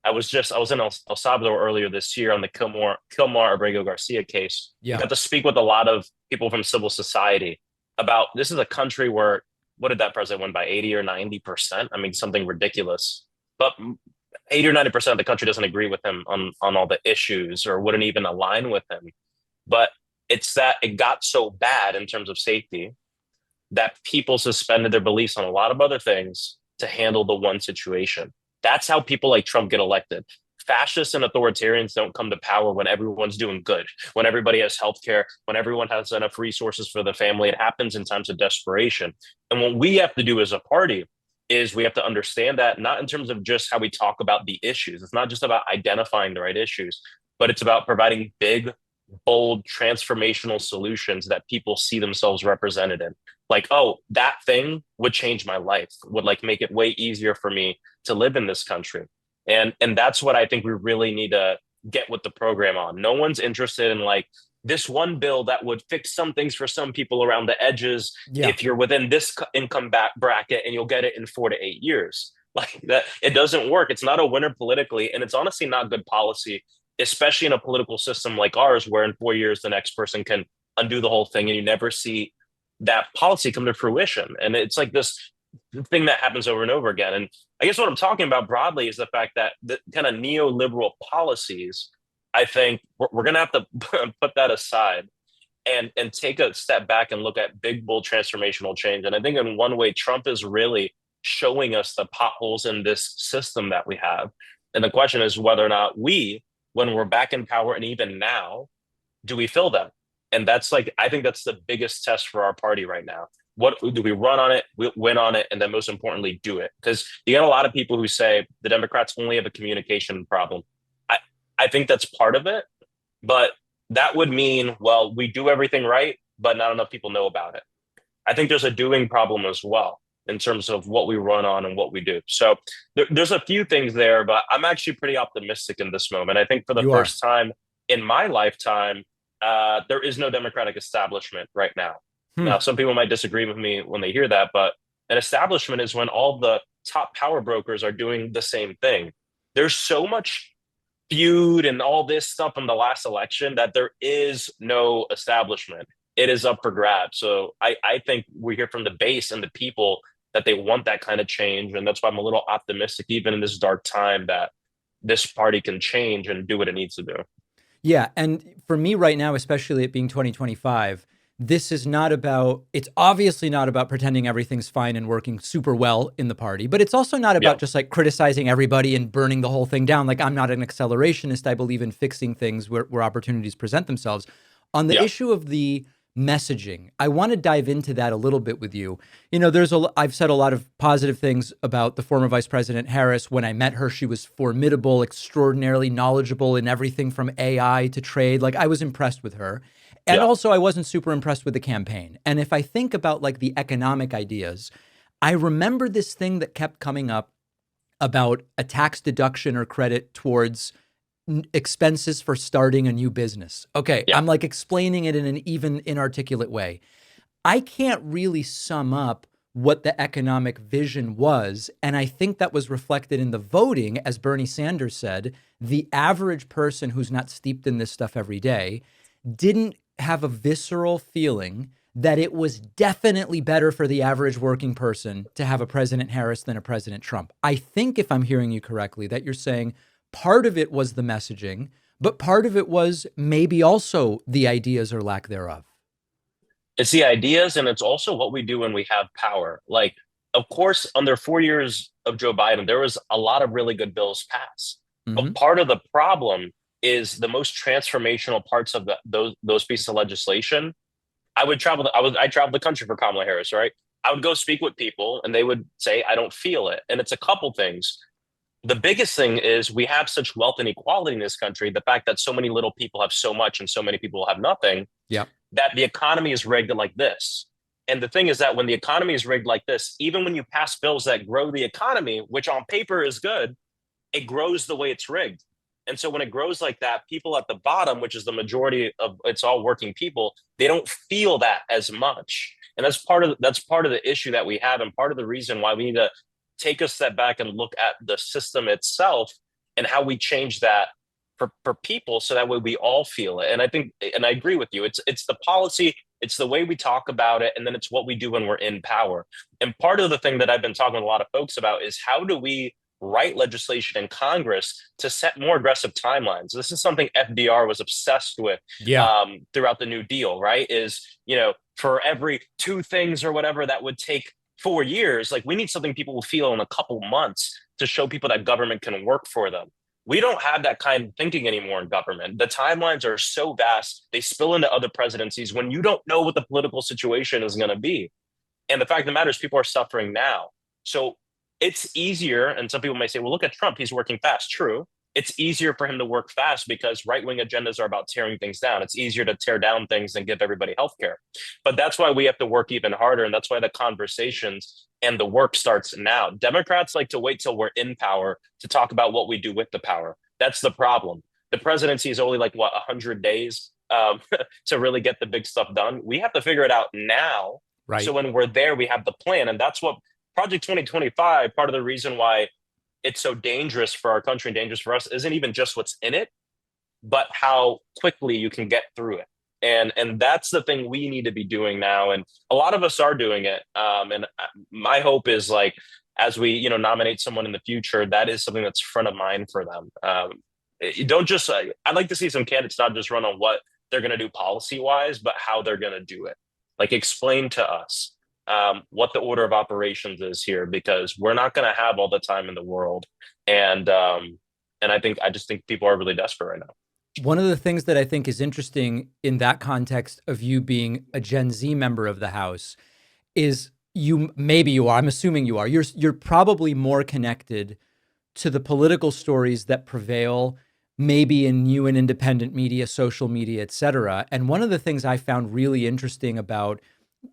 I was in El Salvador earlier this year on the Kilmar Abrego Garcia case. I got to speak with a lot of people from civil society about, this is a country where, what did that president win by 80 or 90%? I mean, something ridiculous. But 80 or 90% of the country doesn't agree with him on all the issues or wouldn't even align with him. But it's that it got so bad in terms of safety that people suspended their beliefs on a lot of other things to handle the one situation. That's how people like Trump get elected. Fascists and authoritarians don't come to power when everyone's doing good, when everybody has healthcare, when everyone has enough resources for the family. It happens in times of desperation. And what we have to do as a party is we have to understand that, not in terms of just how we talk about the issues. It's not just about identifying the right issues, but it's about providing big, bold, transformational solutions that people see themselves represented in. Like, oh, that thing would change my life, would make it way easier for me to live in this country. And that's what I think we really need to get with the program on. No one's interested in this one bill that would fix some things for some people around the edges if you're within this income bracket, and you'll get it in 4 to 8 years. That, it doesn't work. It's not a winner politically, and it's honestly not good policy, especially in a political system like ours, where in 4 years the next person can undo the whole thing, and you never see that policy come to fruition. And it's like this thing that happens over and over again. And I guess what I'm talking about broadly is the fact that the kind of neoliberal policies, I think we're going to have to put that aside and take a step back and look at big, bold transformational change. And I think in one way, Trump is really showing us the potholes in this system that we have. And the question is whether or not we, when we're back in power, and even now, do we fill them? And that's I think that's the biggest test for our party right now. What do we run on it, win on it, and then most importantly, do it? Because you get a lot of people who say the Democrats only have a communication problem. I think that's part of it, but that would mean, well, we do everything right, but not enough people know about it. I think there's a doing problem as well in terms of what we run on and what we do. So there's a few things there, but I'm actually pretty optimistic in this moment. I think for the first time in my lifetime, there is no Democratic establishment right now. Now, some people might disagree with me when they hear that, but an establishment is when all the top power brokers are doing the same thing. There's so much feud and all this stuff from the last election that there is no establishment. It is up for grabs. So I think we hear from the base and the people that they want that kind of change. And that's why I'm a little optimistic, even in this dark time, that this party can change and do what it needs to do. Yeah. And for me right now, especially it being 2025, this is not about, it's obviously not about pretending everything's fine and working super well in the party, but it's also not about just like criticizing everybody and burning the whole thing down. Like, I'm not an accelerationist. I believe in fixing things where opportunities present themselves. On the issue of the messaging, I want to dive into that a little bit with you. You know, I've said a lot of positive things about the former Vice President Harris. When I met her, she was formidable, extraordinarily knowledgeable in everything from AI to trade. Like, I was impressed with her. And also, I wasn't super impressed with the campaign. And if I think about like the economic ideas, I remember this thing that kept coming up about a tax deduction or credit towards expenses for starting a new business. Okay, I'm like explaining it in an even inarticulate way. I can't really sum up what the economic vision was. And I think that was reflected in the voting. As Bernie Sanders said, the average person who's not steeped in this stuff every day didn't have a visceral feeling that it was definitely better for the average working person to have a President Harris than a President Trump. I think, if I'm hearing you correctly, that you're saying part of it was the messaging, but part of it was maybe also the ideas or lack thereof. It's the ideas, and it's also what we do when we have power. Like, of course, under 4 years of Joe Biden, there was a lot of really good bills passed. But part of the problem is the most transformational parts of those pieces of legislation. I traveled the country for Kamala Harris, right? I would go speak with people and they would say, I don't feel it. And it's a couple things. The biggest thing is we have such wealth inequality in this country. The fact that so many little people have so much and so many people have nothing, that the economy is rigged like this. And the thing is that when the economy is rigged like this, even when you pass bills that grow the economy, which on paper is good, it grows the way it's rigged. And so when it grows like that, people at the bottom, which is the majority of it's all working people, they don't feel that as much. And that's part of the issue that we have, and part of the reason why we need to take a step back and look at the system itself and how we change that for people, so that way we all feel it. And I think, and I agree with you, it's the policy, it's the way we talk about it, and then it's what we do when we're in power. And part of the thing that I've been talking to a lot of folks about is how do we write legislation in Congress to set more aggressive timelines. This is something FDR was obsessed with throughout the New Deal, right? Is, you know, for every 2 things or whatever that would take 4 years, like we need something people will feel in a couple months to show people that government can work for them. We don't have that kind of thinking anymore in government. The timelines are so vast, they spill into other presidencies when you don't know what the political situation is going to be. And the fact of the matter is people are suffering now. So it's easier, and some people may say, well, look at Trump, he's working fast. True. It's easier for him to work fast because right-wing agendas are about tearing things down. It's easier to tear down things than give everybody healthcare. But that's why we have to work even harder, and that's why the conversations and the work starts now. Democrats like to wait till we're in power to talk about what we do with the power. That's the problem. The presidency is only 100 days to really get the big stuff done. We have to figure it out now. Right. So when we're there, we have the plan. And that's what Project 2025, part of the reason why it's so dangerous for our country and dangerous for us isn't even just what's in it, but how quickly you can get through it. And that's the thing we need to be doing now. And a lot of us are doing it. And my hope is as we, nominate someone in the future, that is something that's front of mind for them. You don't just, I'd like to see some candidates not just run on what they're going to do policy wise, but how they're going to do it. Explain to us what the order of operations is here, because we're not going to have all the time in the world. And I just think people are really desperate right now. One of the things that I think is interesting in that context of you being a Gen Z member of the House is I'm assuming you are. You're probably more connected to the political stories that prevail maybe in new and independent media, social media, et cetera. And one of the things I found really interesting about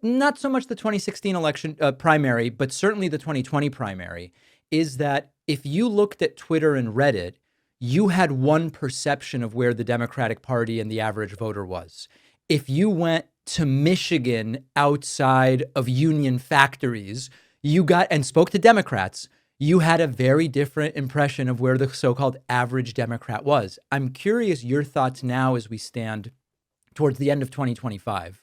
not so much the 2016 election primary, but certainly the 2020 primary, is that if you looked at Twitter and Reddit, you had one perception of where the Democratic Party and the average voter was. If you went to Michigan outside of union factories, and spoke to Democrats, you had a very different impression of where the so-called average Democrat was. I'm curious your thoughts now as we stand towards the end of 2025.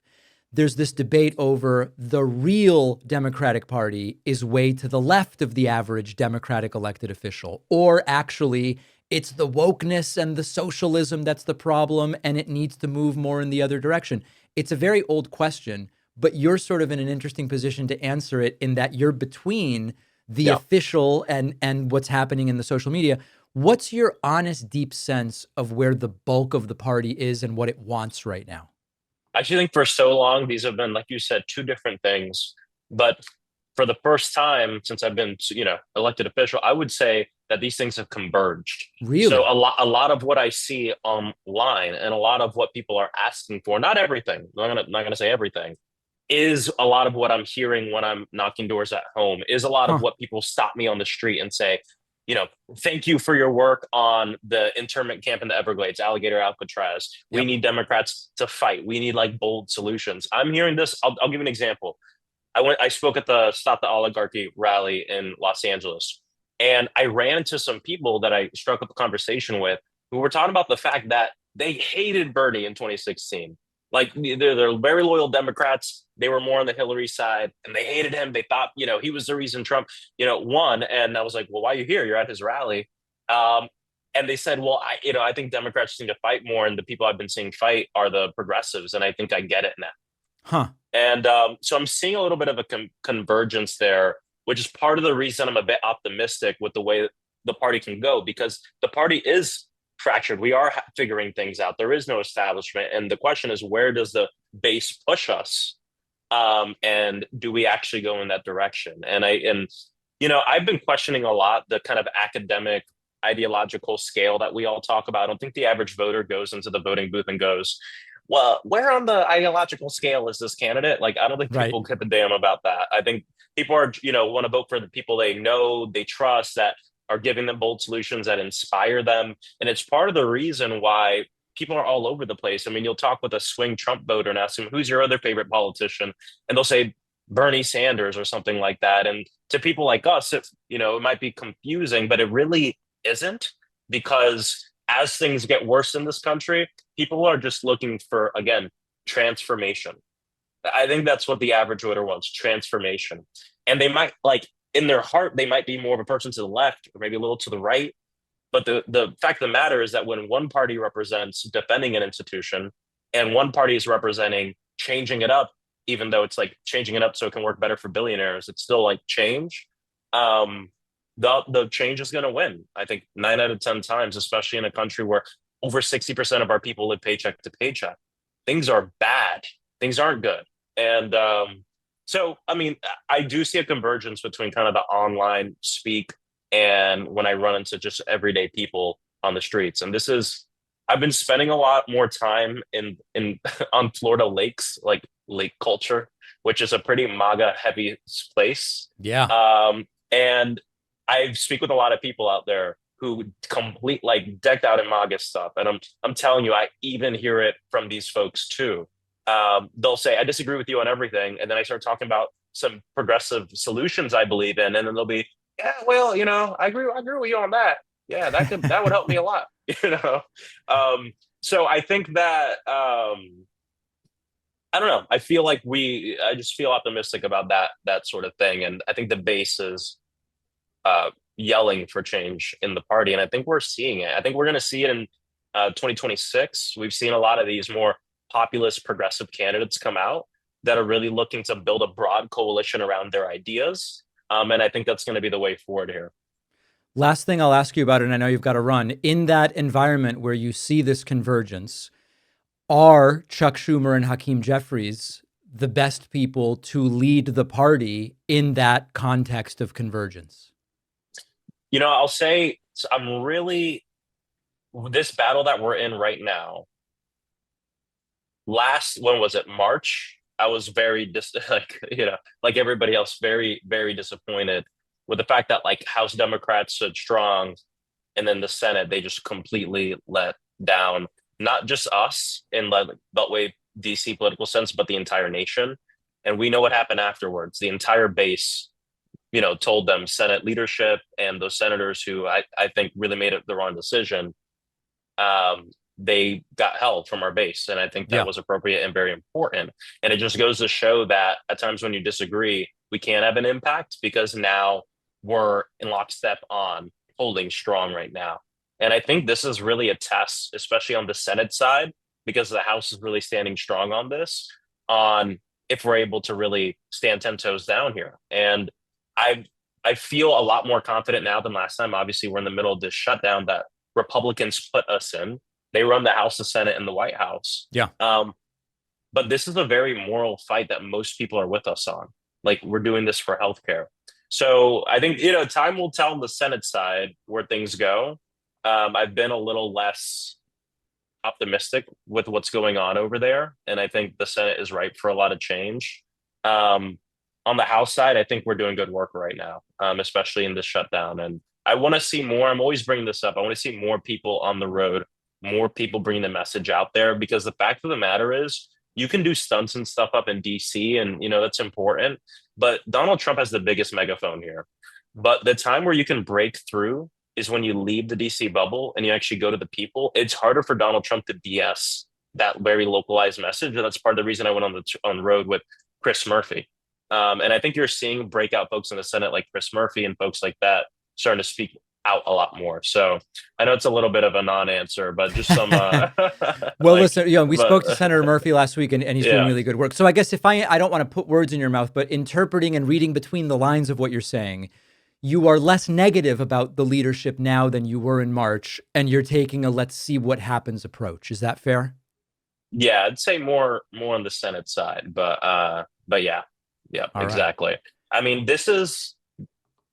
There's this debate over the real Democratic Party is way to the left of the average Democratic elected official, or actually it's the wokeness and the socialism that's the problem and it needs to move more in the other direction. It's a very old question, but you're sort of in an interesting position to answer it in that you're between the official and what's happening in the social media. What's your honest, deep sense of where the bulk of the party is and what it wants right now? I actually think for so long, these have been, like you said, two different things. But for the first time since I've been, elected official, I would say that these things have converged. Really? So a lot of what I see online and a lot of what people are asking for, not everything, not gonna say everything, is a lot of what I'm hearing when I'm knocking doors at home, is a lot of what people stop me on the street and say, thank you for your work on the internment camp in the Everglades, Alligator Alcatraz. We need Democrats to fight. We need like bold solutions. I'm hearing this. I'll give you an example. I spoke at the Stop the Oligarchy rally in Los Angeles, and I ran into some people that I struck up a conversation with who were talking about the fact that they hated Bernie in 2016. Like they're very loyal Democrats. They were more on the Hillary side and they hated him. They thought, he was the reason Trump, won. And I was like, well, why are you here? You're at his rally. And they said, well, I think Democrats need to fight more. And the people I've been seeing fight are the progressives. And I think I get it now. Huh. And so I'm seeing a little bit of a convergence there, which is part of the reason I'm a bit optimistic with the way the party can go, because the party is fractured. We are figuring things out. There is no establishment. And the question is, where does the base push us? And do we actually go in that direction? And I've been questioning a lot the kind of academic ideological scale that we all talk about. I don't think the average voter goes into the voting booth and goes, well, where on the ideological scale is this candidate? Like, I don't think people give a damn about that. I think people are, want to vote for the people they know, they trust, that are giving them bold solutions that inspire them. And it's part of the reason why people are all over the place. I mean, you'll talk with a swing Trump voter and ask them, who's your other favorite politician? And they'll say Bernie Sanders or something like that. And to people like us, it might be confusing, but it really isn't, because as things get worse in this country, people are just looking for, again, transformation. I think that's what the average voter wants, transformation. And they might, like, in their heart, they might be more of a person to the left or maybe a little to the right. But the fact of the matter is that when one party represents defending an institution and one party is representing changing it up, even though it's like changing it up so it can work better for billionaires, it's still like change. The change is going to win. I think 9 out of 10 times, especially in a country where over 60% of our people live paycheck to paycheck. Things are bad. Things aren't good. And so, I mean, I do see a convergence between kind of the online speak and when I run into just everyday people on the streets. And I've been spending a lot more time in on Florida lakes, like lake culture, which is a pretty MAGA heavy place. Yeah. And I speak with a lot of people out there who like decked out in MAGA stuff. And I'm telling you, I even hear it from these folks too. They'll say, I disagree with you on everything. And then I start talking about some progressive solutions I believe in. And then they'll be, yeah, well, I agree with you on that. Yeah, that would help me a lot, So I think that, I don't know. I feel like I just feel optimistic about that sort of thing. And I think the base is yelling for change in the party. And I think we're seeing it. I think we're going to see it in 2026. We've seen a lot of these more populist progressive candidates come out that are really looking to build a broad coalition around their ideas. And I think that's going to be the way forward here. Last thing I'll ask you about, and I know you've got to run, in that environment where you see this convergence, are Chuck Schumer and Hakeem Jeffries the best people to lead the party in that context of convergence? I'll say this battle that we're in right now, when was it, March? I was very like everybody else, very, very disappointed with the fact that like House Democrats stood strong, and then the Senate, they just completely let down, not just us in the Beltway DC political sense, but the entire nation. And we know what happened afterwards. The entire base, told them, Senate leadership and those senators who I think really made it the wrong decision, they got held from our base. And I think that was appropriate and very important. And it just goes to show that at times when you disagree, we can have an impact, because now we're in lockstep on holding strong right now. And I think this is really a test, especially on the Senate side, because the House is really standing strong on this, on if we're able to really stand 10 toes down here. And I feel a lot more confident now than last time. Obviously, we're in the middle of this shutdown that Republicans put us in. They run the House, the Senate, and the White House. Yeah. But this is a very moral fight that most people are with us on. Like, we're doing this for healthcare. So I think, time will tell on the Senate side where things go. I've been a little less optimistic with what's going on over there. And I think the Senate is ripe for a lot of change. On the House side, I think we're doing good work right now, especially in this shutdown. And I want to see more. I'm always bringing this up. I want to see more people on the road, more people bringing the message out there, because the fact of the matter is, you can do stunts and stuff up in DC, and that's important. But Donald Trump has the biggest megaphone here. But the time where you can break through is when you leave the DC bubble and you actually go to the people. It's harder for Donald Trump to BS that very localized message, and that's part of the reason I went on the road with Chris Murphy. And I think you're seeing breakout folks in the Senate like Chris Murphy and folks like that starting to speak out a lot more. So I know it's a little bit of a non-answer, but just some. Well, listen, we spoke to Senator Murphy last week, and he's doing really good work. So I guess if I don't want to put words in your mouth, but interpreting and reading between the lines of what you're saying, you are less negative about the leadership now than you were in March, and you're taking a let's see what happens approach. Is that fair? Yeah, I'd say more on the Senate side, but yeah, all exactly. Right. I mean, this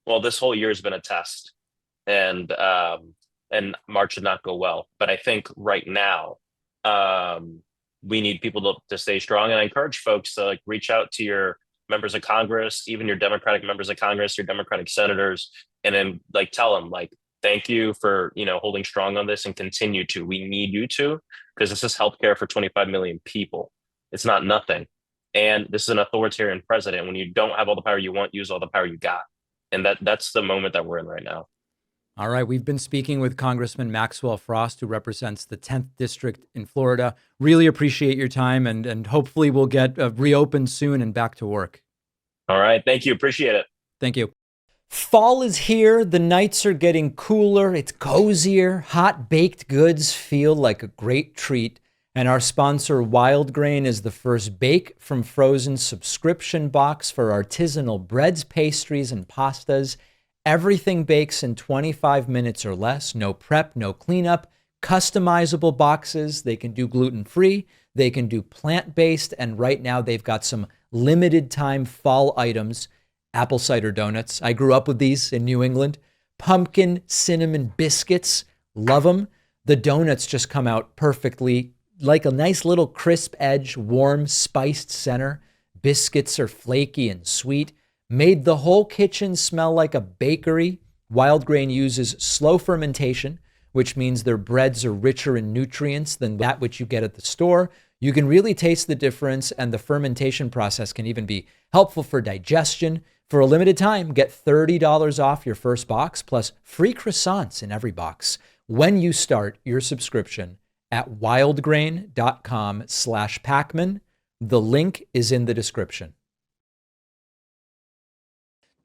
whole year has been a test. And March did not go well. But I think right now we need people to stay strong. And I encourage folks to reach out to your members of Congress, even your Democratic members of Congress, your Democratic senators, and then tell them thank you for holding strong on this, and continue to. We need you to, because this is healthcare for 25 million people. It's not nothing. And this is an authoritarian president. When you don't have all the power you want, use all the power you got. And that's the moment that we're in right now. All right. We've been speaking with Congressman Maxwell Frost, who represents the 10th District in Florida. Really appreciate your time, and hopefully we'll get reopened soon and back to work. All right. Thank you. Appreciate it. Thank you. Fall is here. The nights are getting cooler. It's cozier. Hot baked goods feel like a great treat. And our sponsor, Wild Grain, is the first bake from frozen subscription box for artisanal breads, pastries, and pastas. Everything bakes in 25 minutes or less. No prep, no cleanup. Customizable boxes. They can do gluten-free. They can do plant-based. And right now they've got some limited time fall items. Apple cider donuts. I grew up with these in New England. Pumpkin cinnamon biscuits. Love them. The donuts just come out perfectly, like a nice little crisp edge, warm, spiced center. Biscuits are flaky and sweet. Made the whole kitchen smell like a bakery. Wild Grain uses slow fermentation, which means their breads are richer in nutrients than that which you get at the store. You can really taste the difference, and the fermentation process can even be helpful for digestion. For a limited time, get $30 off your first box, plus free croissants in every box when you start your subscription at wildgrain.com/Pakman. The link is in the description.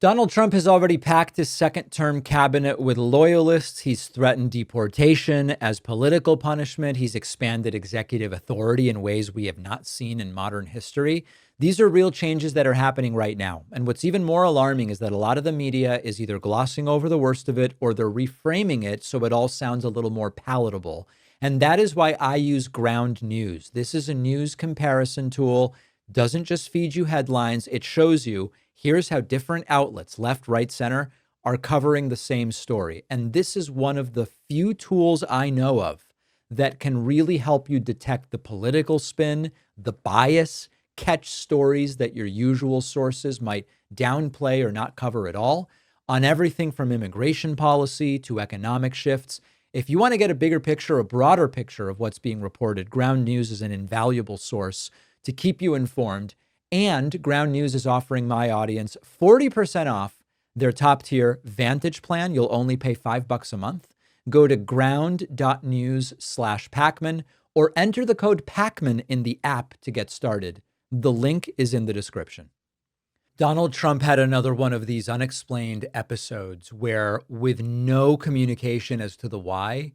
Donald Trump has already packed his second-term cabinet with loyalists. He's threatened deportation as political punishment. He's expanded executive authority in ways we have not seen in modern history. These are real changes that are happening right now. And what's even more alarming is that a lot of the media is either glossing over the worst of it, or they're reframing it so it all sounds a little more palatable. And that is why I use Ground News. This is a news comparison tool. Doesn't just feed you headlines. It shows you, here's how different outlets, left, right, center, are covering the same story. And this is one of the few tools I know of that can really help you detect the political spin, the bias, catch stories that your usual sources might downplay or not cover at all, on everything from immigration policy to economic shifts. If you want to get a bigger picture, a broader picture of what's being reported, Ground News is an invaluable source to keep you informed. And Ground News is offering my audience 40% off their top tier Vantage plan. You'll only pay $5 a month. Go to ground.news/Pakman or enter the code Pakman in the app to get started. The link is in the description. Donald Trump had another one of these unexplained episodes where, with no communication as to the why,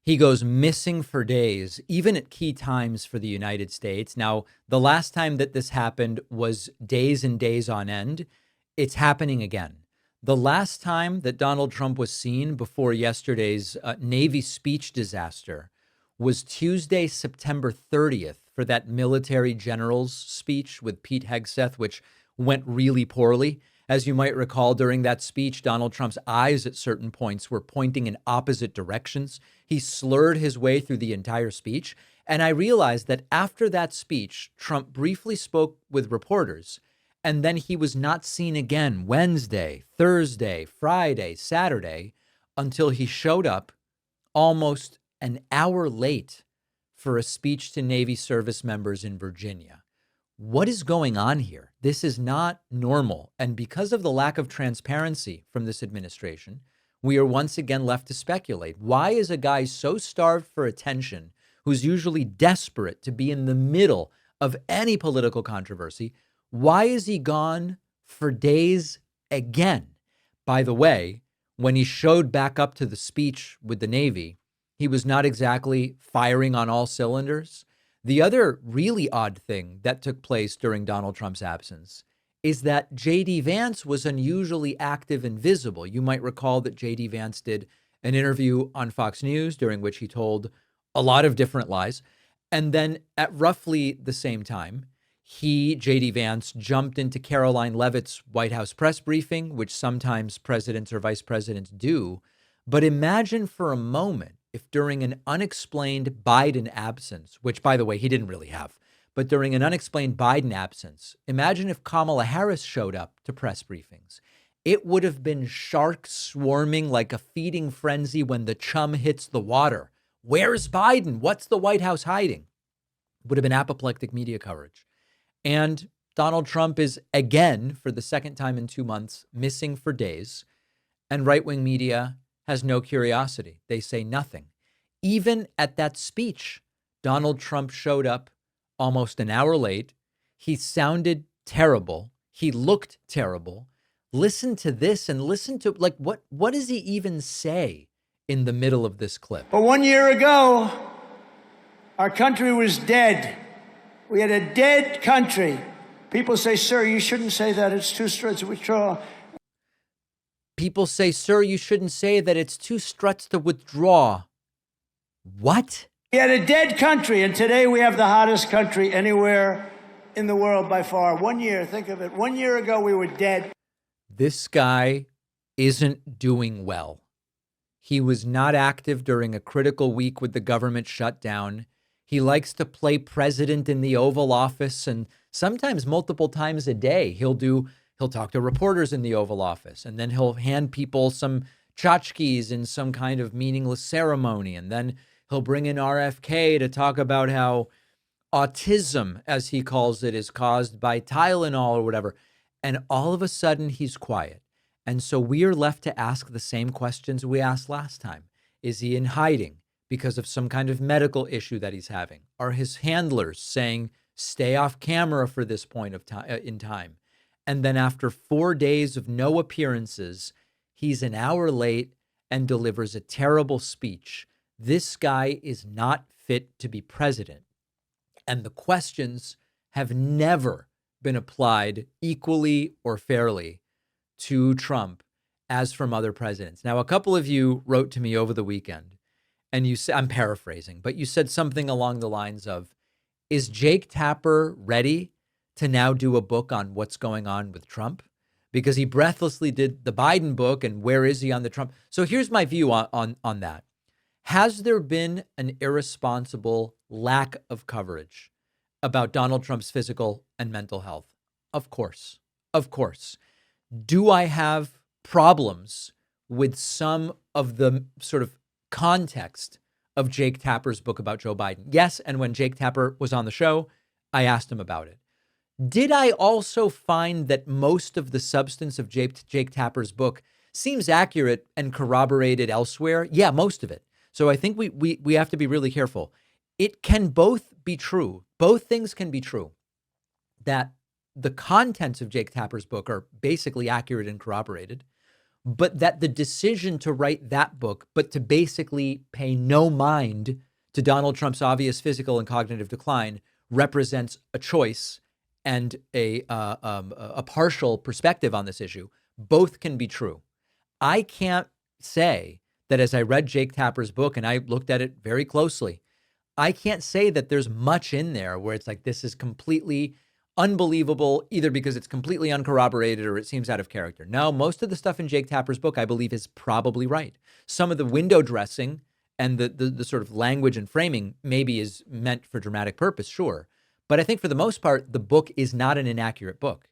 He goes missing for days, even at key times for the United States. Now, the last time that this happened was days and days on end. It's happening again. The last time that Donald Trump was seen before yesterday's Navy speech disaster was Tuesday, September 30th, for that military general's speech with Pete Hegseth, which went really poorly. As you might recall, during that speech, Donald Trump's eyes at certain points were pointing in opposite directions. He slurred his way through the entire speech. And I realized that after that speech, Trump briefly spoke with reporters, and then he was not seen again Wednesday, Thursday, Friday, Saturday, until he showed up almost an hour late for a speech to Navy service members in Virginia. What is going on here? This is not normal. And because of the lack of transparency from this administration, we are once again left to speculate. Why is a guy so starved for attention, who's usually desperate to be in the middle of any political controversy, why is he gone for days again? By the way, when he showed back up to the speech with the Navy, he was not exactly firing on all cylinders. The other really odd thing that took place during Donald Trump's absence is that J.D. Vance was unusually active and visible. You might recall that J.D. Vance did an interview on Fox News during which he told a lot of different lies. And then at roughly the same time, J.D. Vance, jumped into Karoline Leavitt's White House press briefing, which sometimes presidents or vice presidents do. But imagine for a moment if during an unexplained Biden absence, which, by the way, he didn't really have, but during an unexplained Biden absence, imagine if Kamala Harris showed up to press briefings. It would have been sharks swarming like a feeding frenzy when the chum hits the water. Where's Biden? What's the White House hiding? Would have been apoplectic media coverage. And Donald Trump is, again, for the second time in 2 months, missing for days. And right-wing media has no curiosity. They say nothing. Even at that speech, Donald Trump showed up almost an hour late. He sounded terrible. He looked terrible. Listen to this and listen to, what does he even say in the middle of this clip? But 1 year ago, our country was dead. We had a dead country. People say, sir, you shouldn't say that. It's too straight to withdraw. People say, sir, you shouldn't say that. It's too struts to withdraw. What? We had a dead country, and today we have the hottest country anywhere in the world by far. 1 year, think of it. 1 year ago, we were dead. This guy isn't doing well. He was not active during a critical week with the government shutdown. He likes to play president in the Oval Office, and sometimes multiple times a day. He'll talk to reporters in the Oval Office, and then he'll hand people some tchotchkes in some kind of meaningless ceremony. And then he'll bring in RFK to talk about how autism, as he calls it, is caused by Tylenol or whatever. And all of a sudden, he's quiet. And so we are left to ask the same questions we asked last time. Is he in hiding because of some kind of medical issue that he's having? Are his handlers saying, stay off camera for this point of time in time? And then after 4 days of no appearances, he's an hour late and delivers a terrible speech. This guy is not fit to be president. And the questions have never been applied equally or fairly to Trump as from other presidents. Now, a couple of you wrote to me over the weekend, and you said, I'm paraphrasing, but you said something along the lines of, is Jake Tapper ready to now do a book on what's going on with Trump? Because he breathlessly did the Biden book, and where is he on the Trump? So here's my view on that. Has there been an irresponsible lack of coverage about Donald Trump's physical and mental health? Of course. Of course. Do I have problems with some of the sort of context of Jake Tapper's book about Joe Biden? Yes, and when Jake Tapper was on the show, I asked him about it. Did I also find that most of the substance of Jake Tapper's book seems accurate and corroborated elsewhere? Yeah, most of it. So I think we have to be really careful. It can both be true. Both things can be true. That the contents of Jake Tapper's book are basically accurate and corroborated. but that the decision to write that book, but to basically pay no mind to Donald Trump's obvious physical and cognitive decline, represents a choice and a partial perspective on this issue. Both can be true. I can't say that as I read Jake Tapper's book, and I looked at it very closely, I can't say that there's much in there where it's like, this is completely unbelievable, either because it's completely uncorroborated or it seems out of character. No, most of the stuff in Jake Tapper's book, I believe, is probably right. Some of the window dressing and the sort of language and framing maybe is meant for dramatic purpose, sure. But I think for the most part, the book is not an inaccurate book.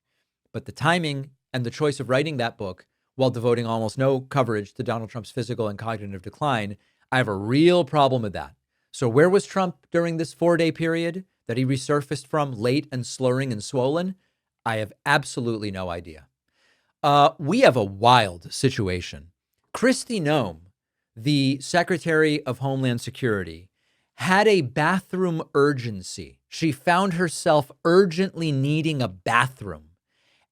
But the timing and the choice of writing that book while devoting almost no coverage to Donald Trump's physical and cognitive decline, I have a real problem with that. So where was Trump during this 4-day period that he resurfaced from, late and slurring and swollen? I have absolutely no idea. We have a wild situation. Kristi Noem, the Secretary of Homeland Security, had a bathroom urgency. She found herself urgently needing a bathroom,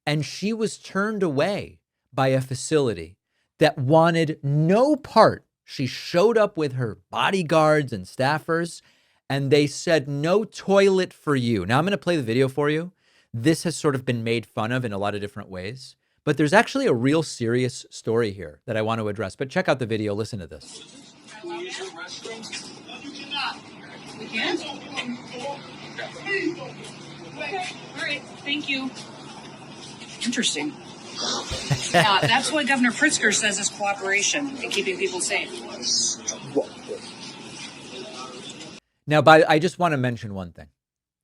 and she was turned away by a facility that wanted no part. She showed up with her bodyguards and staffers, and they said, no toilet for you. Now I'm going to play the video for you. This has sort of been made fun of in a lot of different ways, but there's actually a real serious story here that I want to address. But check out the video. Listen to this. Can we use your restrooms? No, you cannot. We can? Please don't. Okay. All right. Thank you. Interesting. That's what Governor Pritzker says is cooperation in keeping people safe. Now, I just want to mention one thing,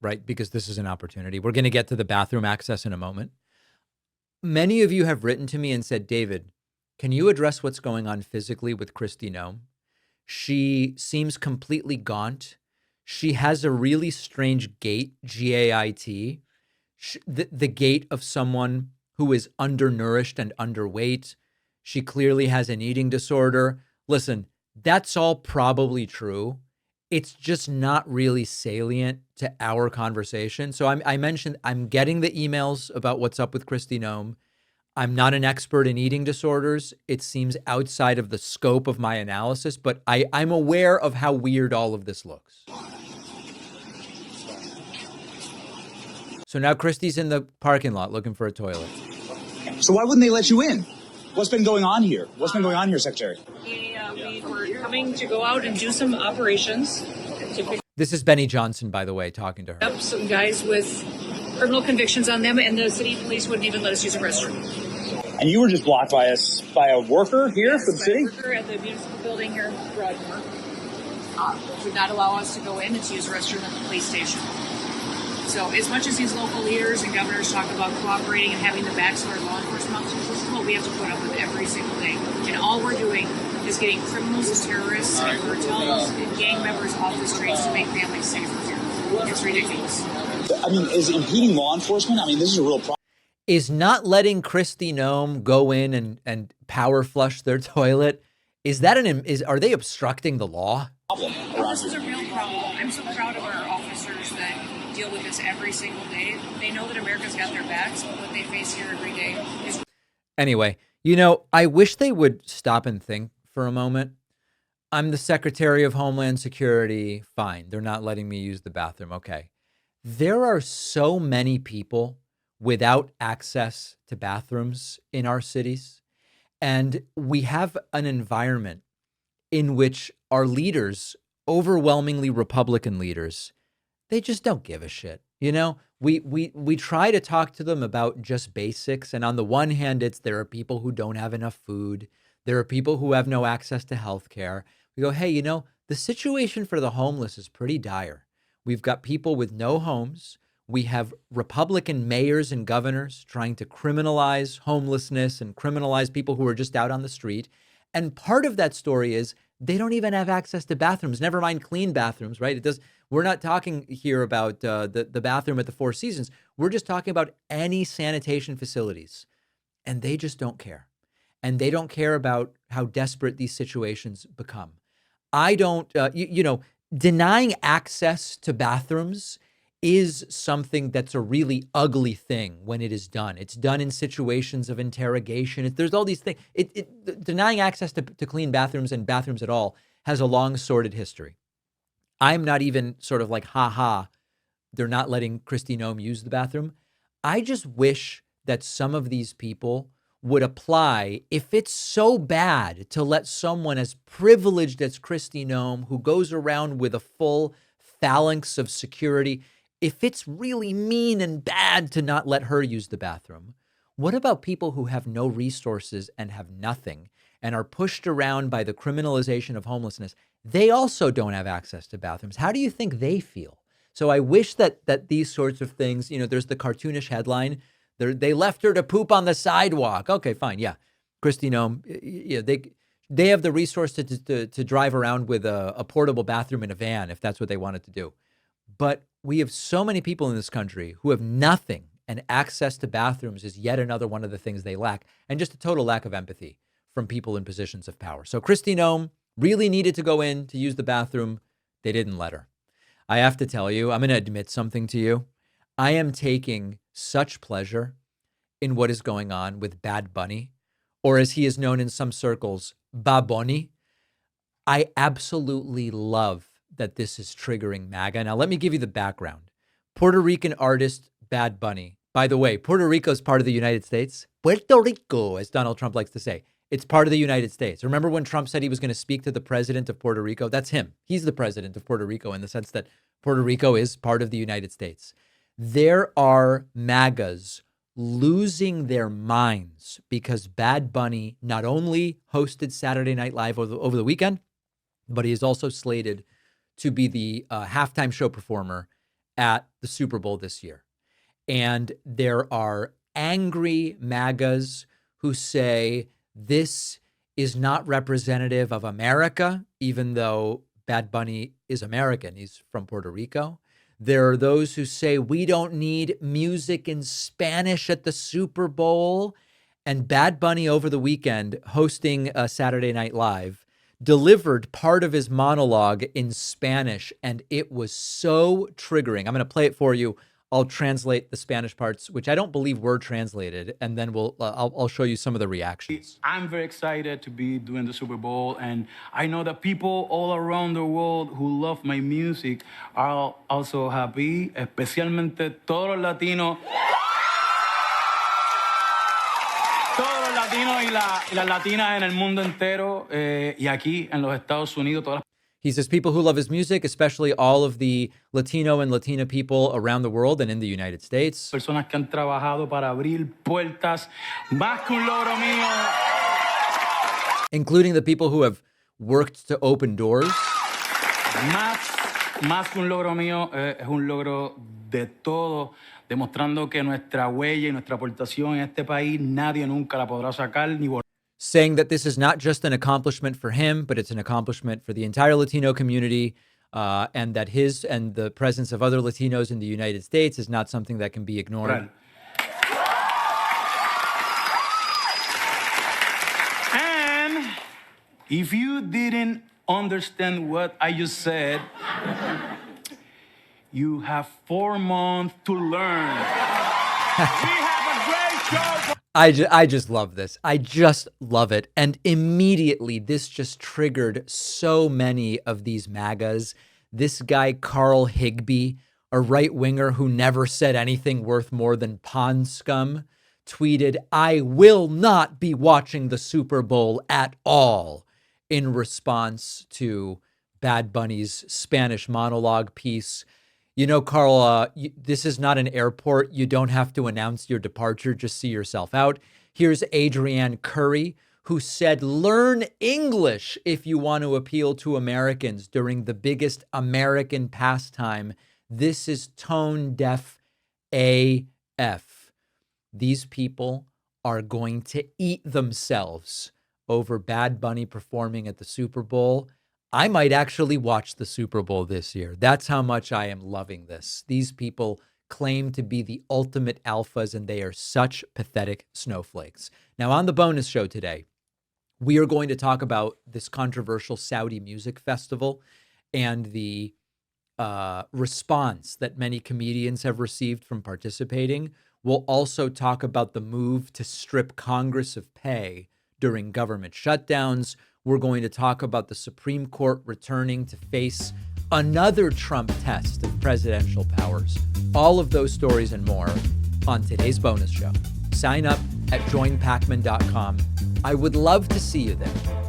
right? Because this is an opportunity. We're going to get to the bathroom access in a moment. Many of you have written to me and said, David, can you address what's going on physically with Kristi Noem? She seems completely gaunt. She has a really strange gait, G-A-I-T, the gait of someone who is undernourished and underweight. She clearly has an eating disorder. Listen, that's all probably true. It's just not really salient to our conversation. So I mentioned I'm getting the emails about what's up with Kristi Noem. I'm not an expert in eating disorders. It seems outside of the scope of my analysis, but I'm aware of how weird all of this looks. So now Kristi's in the parking lot looking for a toilet. So why wouldn't they let you in? What's been going on here? What's been going on here, Secretary? We were coming to go out and do some operations to pick This is Benny Johnson, by the way, talking to her. up some guys with criminal convictions on them, and the city police wouldn't even let us use a restroom. And you were just blocked by a worker here from the city? A worker at the municipal building here in Broadmoor would not allow us to go in and to use a restroom at the police station. So as much as these local leaders and governors talk about cooperating and having the backs of our law enforcement officers, this is what we have to put up with every single day. And all we're doing is getting criminals and terrorists and cartels and gang members off the streets to make families safer here. It's ridiculous. I mean, is impeding law enforcement? I mean, this is a real problem. Is not letting Kristi Noem go in and power flush their toilet, are they obstructing the law? This is a real problem. I'm so proud of our officers that deal with this every single day. They know that America's got their backs, but what they face here every day is... Anyway, I wish they would stop and think for a moment. I'm the Secretary of Homeland Security. Fine. They're not letting me use the bathroom. Okay. There are so many people without access to bathrooms in our cities. And we have an environment in which our leaders, overwhelmingly Republican leaders, they just don't give a shit. We try to talk to them about just basics. And on the one hand, there are people who don't have enough food. There are people who have no access to health care. We go, hey, the situation for the homeless is pretty dire. We've got people with no homes. We have Republican mayors and governors trying to criminalize homelessness and criminalize people who are just out on the street. And part of that story is they don't even have access to bathrooms, never mind clean bathrooms, right? We're not talking here about the bathroom at the Four Seasons. We're just talking about any sanitation facilities. And they just don't care. And they don't care about how desperate these situations become. I don't, denying access to bathrooms is something that's a really ugly thing when it is done. It's done in situations of interrogation. There's all these things. Denying access to clean bathrooms and bathrooms at all has a long sordid history. I'm not even sort of like, they're not letting Kristi Noem use the bathroom. I just wish that some of these people would apply, if it's so bad to let someone as privileged as Kristi Noem, who goes around with a full phalanx of security, if it's really mean and bad to not let her use the bathroom, what about people who have no resources and have nothing and are pushed around by the criminalization of homelessness? They also don't have access to bathrooms. How do you think they feel? So I wish that these sorts of things, there's the cartoonish headline, they left her to poop on the sidewalk. Okay, fine. Yeah. Kristi Noem, they have the resource to drive around with a portable bathroom in a van if that's what they wanted to do. But we have so many people in this country who have nothing, and access to bathrooms is yet another one of the things they lack, and just a total lack of empathy from people in positions of power. So Kristi Noem really needed to go in to use the bathroom. They didn't let her. I have to tell you, I'm going to admit something to you. I am taking such pleasure in what is going on with Bad Bunny, or as he is known in some circles, Baboni. I absolutely love that this is triggering MAGA. Now, let me give you the background. Puerto Rican artist Bad Bunny. By the way, Puerto Rico is part of the United States. Puerto Rico, as Donald Trump likes to say. It's part of the United States. Remember when Trump said he was going to speak to the president of Puerto Rico? That's him. He's the president of Puerto Rico in the sense that Puerto Rico is part of the United States. There are MAGAs losing their minds because Bad Bunny not only hosted Saturday Night Live over the weekend, but he is also slated to be the halftime show performer at the Super Bowl this year. And there are angry MAGAs who say this is not representative of America, even though Bad Bunny is American. He's from Puerto Rico. There are those who say we don't need music in Spanish at the Super Bowl. And Bad Bunny over the weekend, hosting Saturday Night Live, delivered part of his monologue in Spanish, and it was so triggering. I'm going to play it for you. I'll translate the Spanish parts, which I don't believe were translated, and then I'll show you some of the reactions. I'm very excited to be doing the Super Bowl, and I know that people all around the world who love my music are also happy, especialmente todos los latinos. Todos los latinos y las latinas en el mundo entero, y aquí en los Estados Unidos, todas las. He says people who love his music, especially all of the Latino and Latina people around the world and in the United States. Personas que han trabajado para abrir puertas, más que un logro mío. Including the people who have worked to open doors. Más que un logro mío, es un logro de todos, demostrando que nuestra huella y nuestra aportación en este país nadie nunca la podrá sacar ni borrar. Saying that this is not just an accomplishment for him, but it's an accomplishment for the entire Latino community, and that his and the presence of other Latinos in the United States is not something that can be ignored. Right. And if you didn't understand what I just said, you have 4 months to learn. We have a great show. I just love this. I just love it. And immediately this just triggered so many of these MAGAs. This guy, Carl Higbie, a right winger who never said anything worth more than pond scum, tweeted, "I will not be watching the Super Bowl at all," in response to Bad Bunny's Spanish monologue piece. You know, Carl, this is not an airport. You don't have to announce your departure. Just see yourself out. Here's Adrienne Curry, who said, "Learn English if you want to appeal to Americans during the biggest American pastime. This is tone deaf AF." These people are going to eat themselves over Bad Bunny performing at the Super Bowl. I might actually watch the Super Bowl this year. That's how much I am loving this. These people claim to be the ultimate alphas, and they are such pathetic snowflakes. Now, on the bonus show today, we are going to talk about this controversial Saudi music festival and the response that many comedians have received from participating. We'll also talk about the move to strip Congress of pay during government shutdowns. We're going to talk about the Supreme Court returning to face another Trump test of presidential powers. All of those stories and more on today's bonus show. Sign up at joinpakman.com. I would love to see you there.